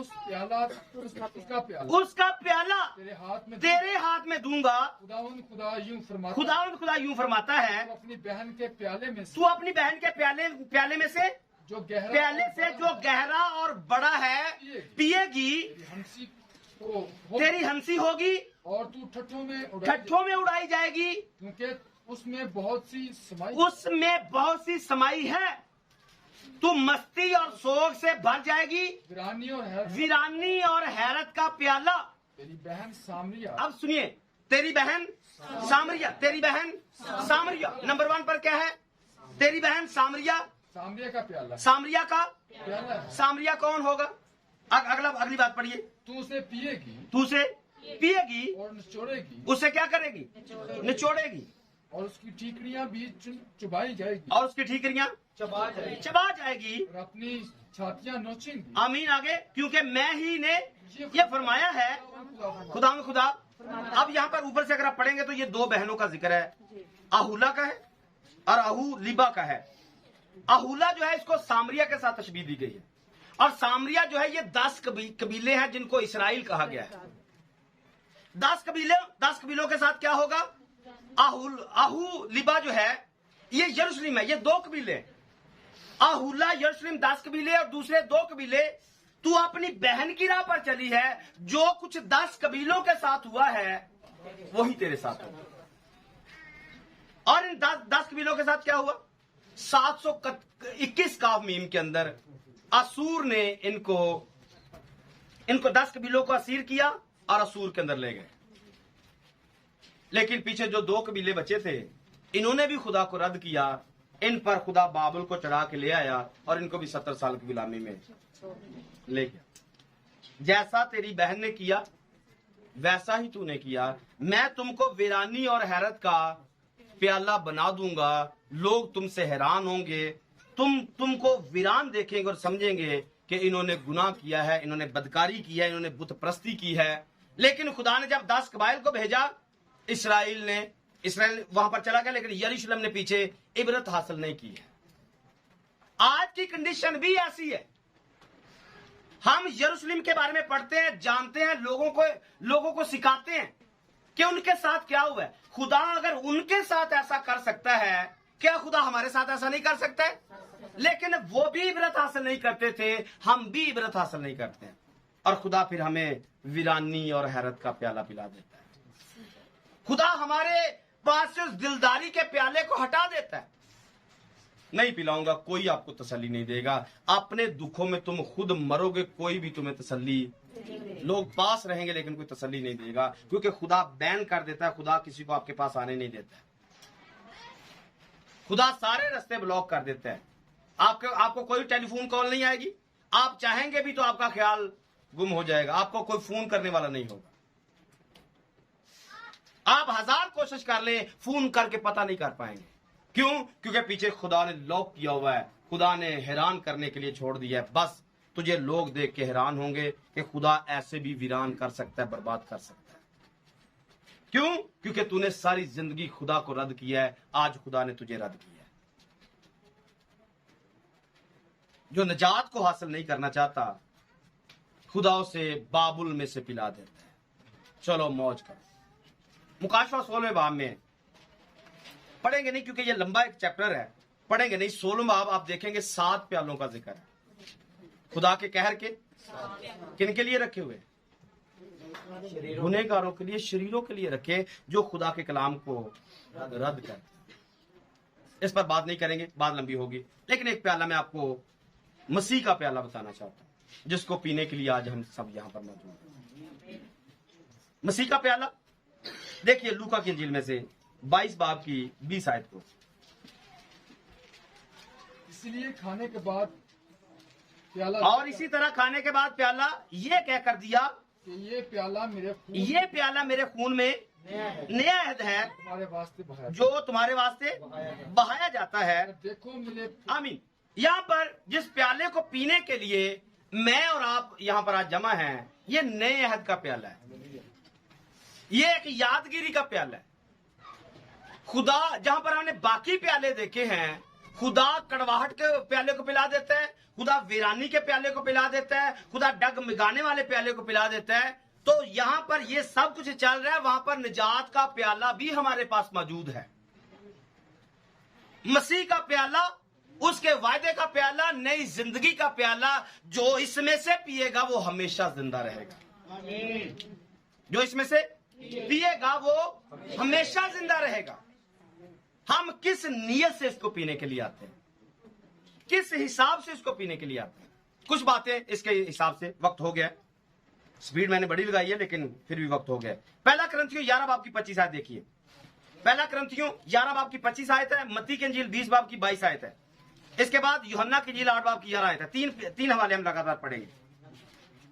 उसका प्याला तेरे हाथ में दूंगा। खुदावंद खुदा यूं फरमाता है, तू अपनी बहन के प्याले में से जो गहरा और बड़ा है पिएगी, तेरी हंसी होगी और तू ठट्ठों में उड़ाई जाएगी, क्योंकि उसमें बहुत सी समाई है। तू मस्ती और शोक से भर जाएगी, वीरानी और हैरत का प्याला। तेरी बहन सामरिया, अब सुनिए, तेरी बहन सामरिया नंबर 1 पर क्या है? तेरी बहन सामरिया का प्याला। सामरिया कौन होगा? अगली बात पढ़िए। तू उसे पिएगी और निचोड़ेगी, उससे क्या करेगी? निचोड़ेगी। और उसकी ठीकरियां भी चुबाई जाएगी, और उसकी ठीकरियां चबा जाएगी, और अपनी छातियां नोचेंगी। आमीन। आगे, क्योंकि मैं ही ने ये फरमाया है, खुदा में खुदा। अब यहाँ पर ऊपर से अगर आप पढ़ेंगे तो ये दो बहनों का जिक्र है, अहुला का है और अहूलिबा का है। अहुला जो है इसको सामरिया के साथ तशबीह दी गई है, और सामरिया जो है ये 10 कबीले हैं जिनको इसराइल कहा गया है। 10 कबीलों के साथ क्या होगा? अहूलिबा जो है ये यरूशलेम है, ये 2 कबीले। अहुला यरूशलेम 10 कबीले और दूसरे 2 कबीले। तू अपनी बहन की राह पर चली है, जो कुछ 10 कबीलों के साथ हुआ है वही तेरे साथ होगा। और इन 10 कबीलों के साथ क्या हुआ? 721 काफ मीम के अंदर असूर ने इनको 10 कबीलों को असीर किया और असूर के अंदर ले गए। लेकिन पीछे जो 2 कबीले बचे थे, इन्होंने भी खुदा को रद्द किया। इन पर खुदा बाबुल को चढ़ा के ले आया और इनको भी 70 साल की गुलामी में ले गया। जैसा तेरी बहन ने किया वैसा ही तूने किया। मैं तुमको वीरानी और हैरत का प्याला बना दूंगा। लोग तुमसे हैरान होंगे, तुमको वीरान देखेंगे और समझेंगे कि इन्होंने गुनाह किया है, इन्होंने बदकारी की है, इन्होंने बुत परस्ती की है। लेकिन खुदा ने जब 10 कबाइल को भेजा, इसराइल वहां पर चला गया, लेकिन यरूशलेम ने पीछे इबरत हासिल नहीं की है। आज की कंडीशन भी ऐसी है। हम यरूशलेम के बारे में पढ़ते हैं, जानते हैं, लोगों को सिखाते हैं कि उनके साथ क्या हुआ है। खुदा अगर उनके साथ ऐसा कर सकता है, क्या खुदा हमारे साथ ऐसा नहीं कर सकता है? लेकिन वो भी इबरत हासिल नहीं करते थे, हम भी इबरत हासिल नहीं करते हैं, और खुदा फिर हमें वीरानी और हैरत का प्याला पिला देता है। खुदा हमारे पास से उस दिलदारी के प्याले को हटा देता है। नहीं पिलाऊंगा, कोई आपको तसल्ली नहीं देगा। अपने दुखों में तुम खुद मरोगे, कोई भी तुम्हें तसल्ली, लोग पास रहेंगे लेकिन कोई तसल्ली नहीं देगा, क्योंकि खुदा बैन कर देता है। खुदा किसी को आपके पास आने नहीं देता है। खुदा सारे रास्ते ब्लॉक कर देता है। आपको कोई टेलीफोन कॉल नहीं आएगी, आप चाहेंगे भी तो आपका ख्याल गुम हो जाएगा, आपको कोई फोन करने वाला नहीं होगा। आप 1000 कोशिश कर ले, फोन करके पता नहीं कर पाएंगे। क्यों? क्योंकि पीछे खुदा ने लॉक किया हुआ है। खुदा ने हैरान करने के लिए छोड़ दिया है। बस तुझे लोग देख के हैरान होंगे कि खुदा ऐसे भी वीरान कर सकता है, बर्बाद कर सकता है। क्यों? क्योंकि तूने सारी जिंदगी खुदा को रद्द किया है। आज खुदा ने तुझे रद्द किया है। जो निजात को हासिल नहीं करना चाहता, खुदा उसे बाबुल में से पिला देता है। चलो मौज करो। मुकाशवा 16वें बाब में पढ़ेंगे नहीं, क्योंकि ये लंबा एक चैप्टर है, पढ़ेंगे नहीं। 16वां बाब आप देखेंगे 7 प्यालों का जिक्र है। खुदा के कहर के किन के लिए रखे हुए? गुनहगारों के लिए, शरीरों के लिए रखे, जो खुदा के कलाम को रद्द कर। इस पर बात नहीं करेंगे, बात लंबी होगी। लेकिन एक प्याला मैं आपको मसीह का प्याला बताना चाहता हूं, जिसको पीने के लिए आज हम सब यहां पर मौजूद हैं। मसीह का प्याला देखिए लूका की इंजील में से 22 बाब की 20 आयत को। इसलिए खाने के बाद प्याला, और इसी तरह खाने के बाद प्याला ये कह कर दिया कि ये प्याला मेरे खून में नया अहद है, तुम्हारे वास्ते बहाया, जो तुम्हारे वास्ते बहाया जाता है। देखो मेरे आमीन। यहाँ पर जिस प्याले को पीने के लिए मैं और आप यहाँ पर आज जमा हैं, ये नए अहद का प्याला है। ये एक यादगिरी का प्याला है। खुदा, जहां पर हमने बाकी प्याले देखे हैं, खुदा कड़वाहट के प्याले को पिला देता है, खुदा वीरानी के प्याले को पिला देता है, खुदा डगमगाने वाले प्याले को पिला देता है। तो यहां पर ये सब कुछ चल रहा है, वहां पर निजात का प्याला भी हमारे पास मौजूद है। मसीह का प्याला, उसके वायदे का प्याला, नई जिंदगी का प्याला। जो इसमें से पिएगा वो हमेशा जिंदा रहेगा। जो इसमें से पिएगा वो हमेशा जिंदा रहेगा। हम किस नियत से इसको पीने के लिए आते हैं, किस हिसाब से इसको पीने के लिए आते हैं? कुछ बातें इसके हिसाब से, वक्त हो गया, स्पीड मैंने बड़ी लगाई है लेकिन फिर भी वक्त हो गया। पहला करंथियों 11 बाब की 25 आयत देखिए। पहला करंथियों 11 बाब की 25 आयत है। मत्ती की इंजील 20 बाब की 22 आयत है। इसके बाद यूहन्ना की इंजील 8 बाब की 11 आयत है। तीन हवाले हम लगातार पढ़ेंगे।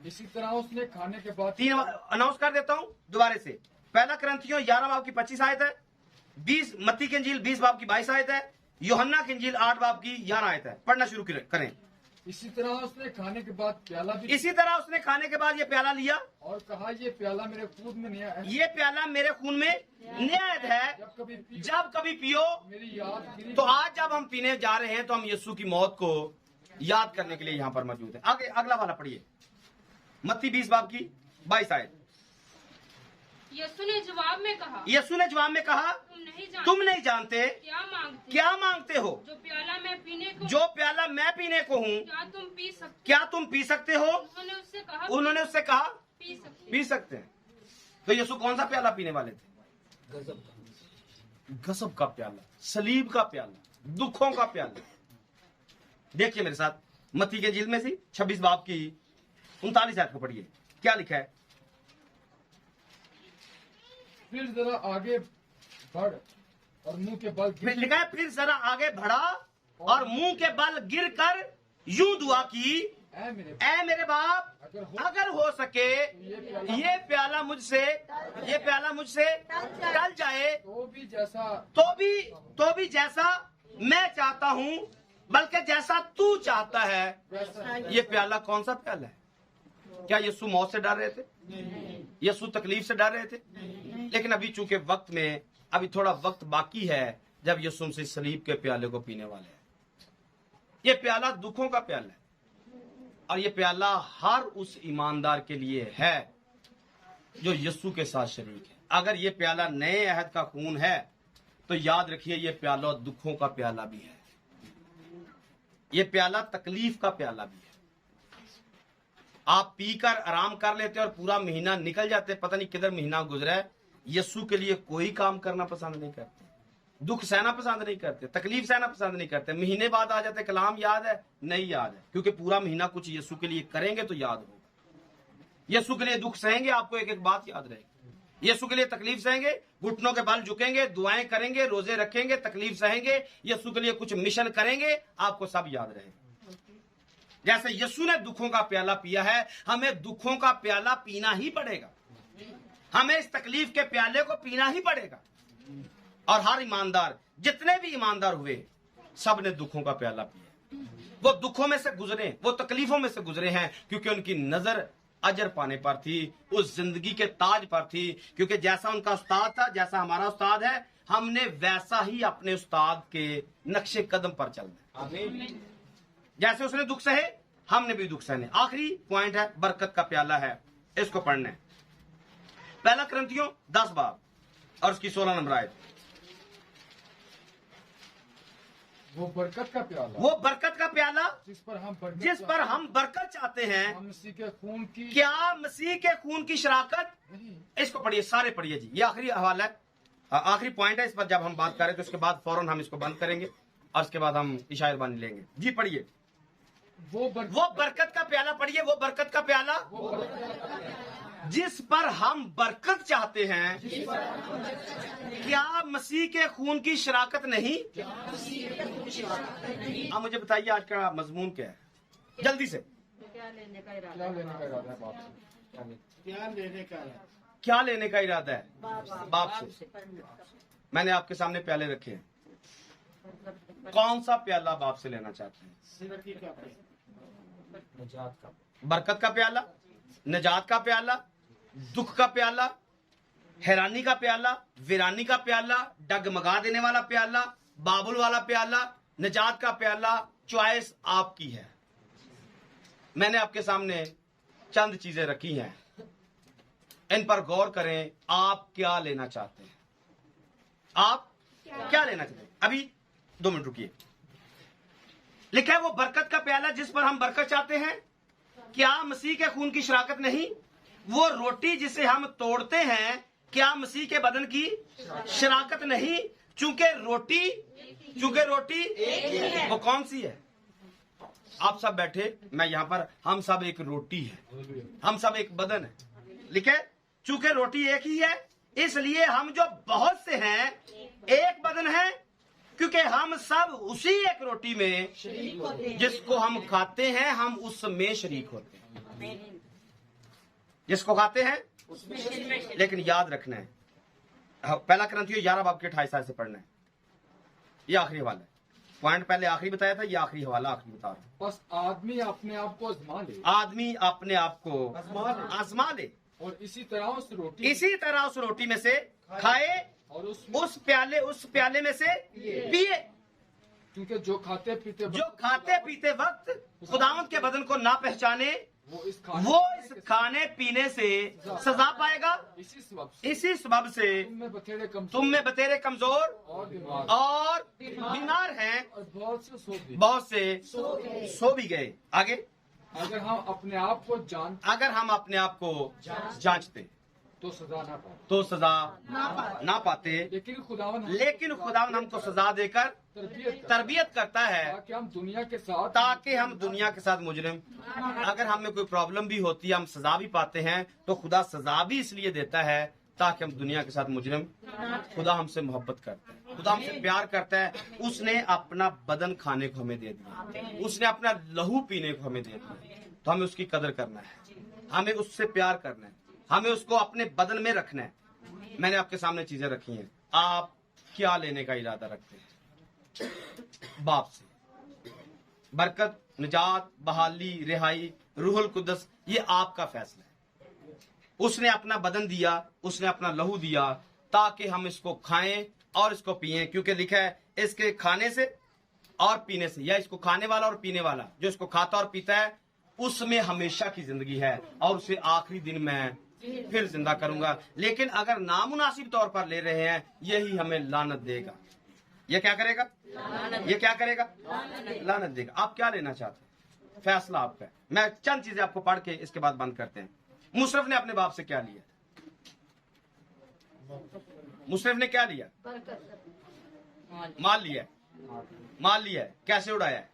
इसी तरह उसने खाने के बाद 3 अनाउंस कर देता हूं दोबारा से। पहला करंथियों 11 बाब की 25 आयत है। 20 मत्ती की इंजील 20 बाब की 22 आयत है, यूहन्ना की इंजील 8 बाब की 11 आयत है। पढ़ना शुरू करें। इसी तरह उसने खाने के बाद प्याला भी इसी तरह उसने खाने के बाद ये प्याला लिया और कहा, ये प्याला मेरे खून में नया है, ये प्याला मेरे खून में नियत है, जब कभी पियो मेरी याद तो आज जब हम पीने जा रहे हैं तो हम यीशु की मौत को याद करने के लिए यहाँ पर मौजूद है। आगे अगला वाला पढ़िए, मत्ती 20 बाब की 22 आयत। यीशु ने जवाब में कहा, यीशु ने जवाब में कहा, तुम नहीं जानते क्या मांगते हो। जो प्याला मैं पीने को हूँ क्या तुम पी सकते हो। उन्होंने उससे कहा पी सकते हैं। तो यीशु कौन सा प्याला पीने वाले थे? गजब का प्याला, सलीब का प्याला, दुखों का प्याला। देखिए मेरे साथ मत्ती के इंजील में से 26 बाब की 39 आयत को पढ़िए, क्या लिखा है। फिर जरा आगे बढ़ और मुंह के बल लिखा है, फिर जरा आगे बढ़ा और मुंह के बल गिर कर यूं दुआ की, ऐ मेरे बाप, अगर हो सके ये प्याला मुझसे टल जाए, तो भी जैसा मैं चाहता हूँ बल्कि जैसा तू चाहता है। ये प्याला कौन सा प्याला है? क्या यीशु मौत से डर रहे थे? यीशु तकलीफ से डर रहे थे? लेकिन अभी चूंकि वक्त में अभी थोड़ा वक्त बाकी है जब यीशु से सलीब के प्याले को पीने वाले हैं। ये प्याला दुखों का प्याला है और ये प्याला हर उस ईमानदार के लिए है जो यीशु के साथ शरीक है। अगर ये प्याला नए अहद का खून है तो याद रखिए ये प्याला दुखों का प्याला भी है, ये प्याला तकलीफ का प्याला भी है। आप पीकर आराम कर लेते और पूरा महीना निकल जाते, पता नहीं किधर महीना गुजरा है। यीशु के लिए कोई काम करना पसंद नहीं करते, दुख सहना पसंद नहीं करते, तकलीफ सहना पसंद नहीं करते। महीने बाद आ जाते, कलाम याद है? नहीं याद है, क्योंकि पूरा महीना कुछ यीशु के लिए करेंगे तो याद होगा। यीशु के लिए दुख सहेंगे, आपको एक एक बात याद रहेगी। यीशु के लिए तकलीफ सहेंगे, घुटनों के बल झुकेंगे, दुआएं करेंगे, रोजे रखेंगे, तकलीफ सहेंगे, यीशु के लिए कुछ मिशन करेंगे, आपको सब याद रहेगा। जैसे यीशु ने दुखों का प्याला पिया है, हमें दुखों का प्याला पीना ही पड़ेगा। हमें इस तकलीफ के प्याले को पीना ही पड़ेगा। और हर ईमानदार, जितने भी ईमानदार हुए, सब ने दुखों का प्याला पिया। वो दुखों में से गुजरे, वो तकलीफों में से गुजरे हैं, क्योंकि उनकी नजर अजर पाने पर थी, उस जिंदगी के ताज पर थी। क्योंकि जैसा उनका उस्ताद था, जैसा हमारा उस्ताद है, हमने वैसा ही अपने उस्ताद के नक्शे कदम पर चलना है। जैसे उसने दुख सहे, हमने भी दुख सहने। आखिरी पॉइंट है, बरकत का प्याला है, इसको पढ़ने। पहला कुरिन्थियों 10 बाब और उसकी 16 नंबर आयत। वो बरकत का प्याला जिस पर हम बरकत चाहते हैं, मसीह के खून की, क्या मसीह के खून की शराकत? इसको पढ़िए, सारे पढ़िए जी। ये आखिरी हवाला है, आखिरी पॉइंट है। इस पर जब हम बात करें तो इसके बाद फौरन हम इसको बंद करेंगे और उसके बाद हम इशायर बानी लेंगे। जी पढ़िए, वो बरकत का प्याला पढ़िए। वो बरकत का प्याला जिस पर हम बरकत चाहते हैं, क्या मसीह के खून की शराकत नहीं? अब मुझे बताइए आज का मजमून क्या है, जल्दी से। क्या लेने का इरादा है बाप से? क्या लेने का इरादा है बाप से? मैंने आपके सामने प्याले रखे हैं, कौन सा प्याला बाप से लेना चाहते हैं? बरकत का प्याला, निजात का प्याला, दुख का प्याला, हैरानी का प्याला, वीरानी का प्याला, डगमगा देने वाला प्याला, बाबुल वाला प्याला, निजात का प्याला। चॉइस आपकी है। मैंने आपके सामने चंद चीजें रखी हैं, इन पर गौर करें। आप क्या लेना चाहते हैं? आप क्या लेना चाहते हैं? अभी 2 मिनट रुकिए। लिखा है वो बरकत का प्याला जिस पर हम बरकत चाहते हैं, क्या मसीह के खून की शराकत नहीं? वो रोटी जिसे हम तोड़ते हैं, क्या मसीह के बदन की शराकत नहीं? चूंकि रोटी वो कौन सी है? आप सब बैठे, मैं यहाँ पर, हम सब एक रोटी है, हम सब एक बदन है। लिखे, चूंकि रोटी एक ही है, इसलिए हम जो बहुत से हैं एक बदन है, क्योंकि हम सब उसी एक रोटी में जिसको हम खाते हैं, हम उसमें शरीक होते हैं। जिसको खाते हैं, लेकिन याद रखना है, पहला करंथियों 11 बाब के 28 से पढ़ना है। ये आखिरी हवाला है। पॉइंट पहले आखिरी बताया था, ये आखिरी हवाला आखिरी बता रहा हूं। बस आदमी अपने आप को आजमा ले, आदमी अपने आप को आजमा ले और इसी तरह उस रोटी में से खाए और उस प्याले में से पिए, क्योंकि जो खाते पीते वक्त खुदावंद के बदन को ना पहचाने वो इस खाने पीने से सजा पाएगा। इसी सबब से तुम में बतेरे कमजोर और बीमार हैं, और बहुत से सो भी गए। आगे, अगर हम अपने आप को जांचते तो सजा ना पाते, लेकिन खुदावन हमको सजा देकर तरबियत करता है ताकि हम दुनिया के साथ मुजरिम, अगर हमें कोई प्रॉब्लम भी होती है, हम सजा भी पाते हैं, तो खुदा सजा भी इसलिए देता है ताकि हम दुनिया के साथ मुजरिम। खुदा हमसे मोहब्बत करता है, खुदा हमसे प्यार करता है। उसने अपना बदन खाने को हमें दे दिया, उसने अपना लहू पीने को हमें दे दिया, तो हमें उसकी कदर करना है, हमें उससे प्यार करना है, हमें उसको अपने बदन में रखना है। मैंने आपके सामने चीजें रखी हैं, आप क्या लेने का इरादा रखते हैं? बाप से बरकत, निजात, बहाली, रिहाई, रूहुल कुद्दस, ये आपका फैसला है। उसने अपना बदन दिया, उसने अपना लहू दिया ताकि हम इसको खाएं और इसको पिएं, क्योंकि लिखा है इसके खाने से और पीने से, या इसको खाने वाला और पीने वाला, जो इसको खाता और पीता है उसमें हमेशा की जिंदगी है और उसे आखिरी दिन में फिर जिंदा करूंगा। लेकिन अगर नामुनासिब तौर पर ले रहे हैं, यही हमें लानत देगा। ये क्या करेगा? लानत देगा। आप क्या लेना चाहते हैं? फैसला आपका है। मैं चंद चीजें आपको पढ़ के इसके बाद बंद करते हैं। मुशर्रफ ने अपने बाप से क्या लिया? मुशर्रफ ने क्या लिया? माल लिया है। कैसे उड़ाया है?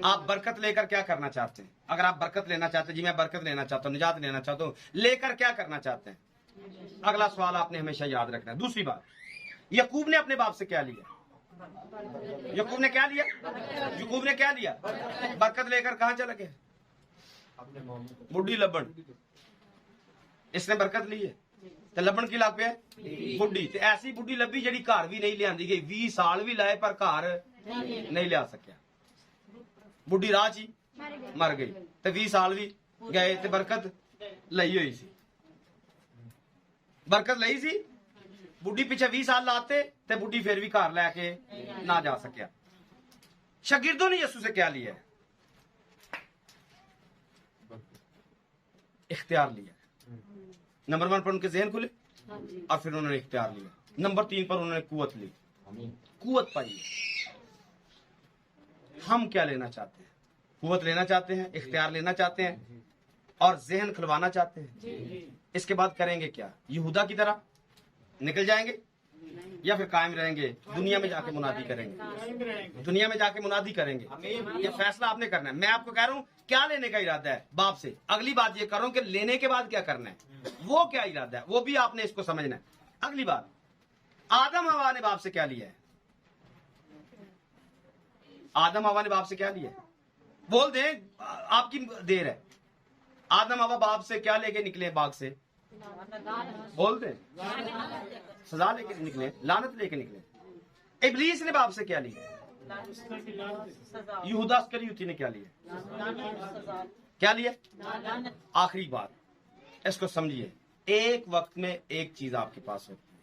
आप बरकत लेकर क्या करना चाहते हैं? अगर आप बरकत लेना चाहते हैं, जी मैं बरकत लेना चाहता हूँ, निजात लेना चाहता हूँ, लेकर क्या करना चाहते हैं? अगला सवाल आपने हमेशा याद रखना है। दूसरी बात, यकूब ने अपने बाप से क्या लिया? यकूब ने क्या लिया? बरकत लेकर कहां चला गया? बुढ़ी लबन। इसने बरकत ली है तो लबन की लग पे बुढ़ी, तो ऐसी बुढ़ी लभी जी घर भी नहीं लिया गई, 20 साल भी लाए पर घर नहीं लिया सकिया। बुढ़ी राह ची मर गई, तो 20 साल भी गए, तो बरकत लई हुई सी। बरकत लई सी, बुढ़ी पीछे 20 साल लाते, तो बुढ़ी फिर भी घर लैके ना जा सकिया। शागिर्दों ने यसू से क्या लिया? इख्तियार लिया। नंबर 1 पर उनके ज़हन खुले और फिर उन्होंने इख्तियार लिया। नंबर 3 पर उन्होंने कुव्वत ली, कुव्वत पाई। हम क्या लेना चाहते हैं? कुव्वत लेना चाहते हैं, इख्तियार लेना चाहते हैं और ज़हन खुलवाना चाहते हैं। इसके बाद करेंगे क्या? यहूदा की तरह निकल जाएंगे या फिर कायम रहेंगे? दुनिया में जाके मुनादी करेंगे। दुनिया में जाके मुनादी करेंगे। ये फैसला आपने करना है। मैं आपको कह रहा हूं क्या लेने का इरादा है बाप से। अगली बात ये कर रहा हूं कि लेने के बाद क्या करना है, वो क्या इरादा है, वो भी आपने इसको समझना है। अगली बात, आदम हवा ने बाप से क्या लिया है? आदम हवा ने बाप से क्या लिया है? बोल दें, आपकी देर है। आदम हवा बाप से क्या लेके निकले बाग से? बोल दें, सजा लेके निकले, लानत लेके निकले। इब्लीस ने बाप से क्या लिया? यहूदा इस्करियोती ने क्या लिया? क्या लिया? आखिरी बात, इसको समझिए। एक वक्त में एक चीज आपके पास होती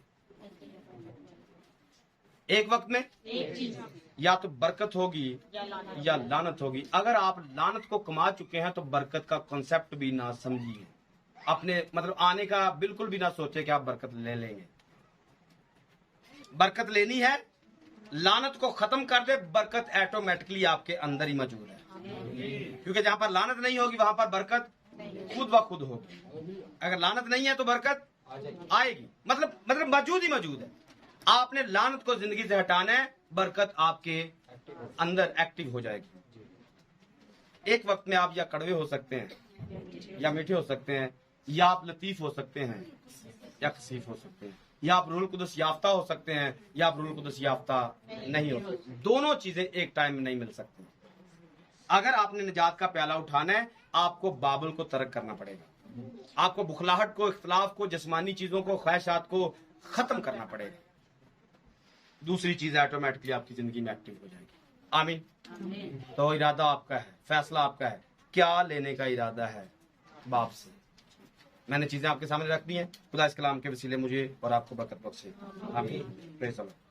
है। एक वक्त में एक चीज, या तो बरकत होगी या लानत होगी। अगर आप लानत को कमा चुके हैं तो बरकत का कॉन्सेप्ट भी ना समझिए। अपने मतलब आने का बिल्कुल भी ना सोचे कि आप बरकत ले लेंगे। बरकत लेनी है, लानत को खत्म कर दे, बरकत ऑटोमेटिकली आपके अंदर ही मौजूद है। क्योंकि जहां पर लानत नहीं होगी वहां पर बरकत खुद ब खुद होगी। अगर लानत नहीं है तो बरकत आएगी, मतलब मौजूद ही मौजूद है। आपने लानत को जिंदगी से हटाना है, बरकत आपके अंदर एक्टिव हो जाएगी। एक वक्त में आप या कड़वे हो सकते हैं, या मीठे हो सकते हैं, या आप लतीफ हो सकते हैं, या कसीफ हो सकते हैं, या आप रूहुल कुद्दस याफ्ता हो सकते हैं, या आप रूहुल कुद्दस याफ्ता नहीं हो सकते। दोनों चीजें एक टाइम में नहीं मिल सकती। अगर आपने निजात का प्याला उठाना है, आपको बाबुल को तर्क करना पड़ेगा। आपको बुखलाहट को, इख्तिलाफ को, जिस्मानी चीजों को, ख्वाहिशात को खत्म करना पड़ेगा, दूसरी चीजें ऑटोमेटिकली आपकी जिंदगी में एक्टिव हो जाएगी। आमीन। तो इरादा आपका है, फैसला आपका है, क्या लेने का इरादा है बाप से। मैंने चीजें आपके सामने रख दी हैं। खुदा इस कलाम के वसीले मुझे और आपको बरकत बख्शे। आमीन। Praise the Lord.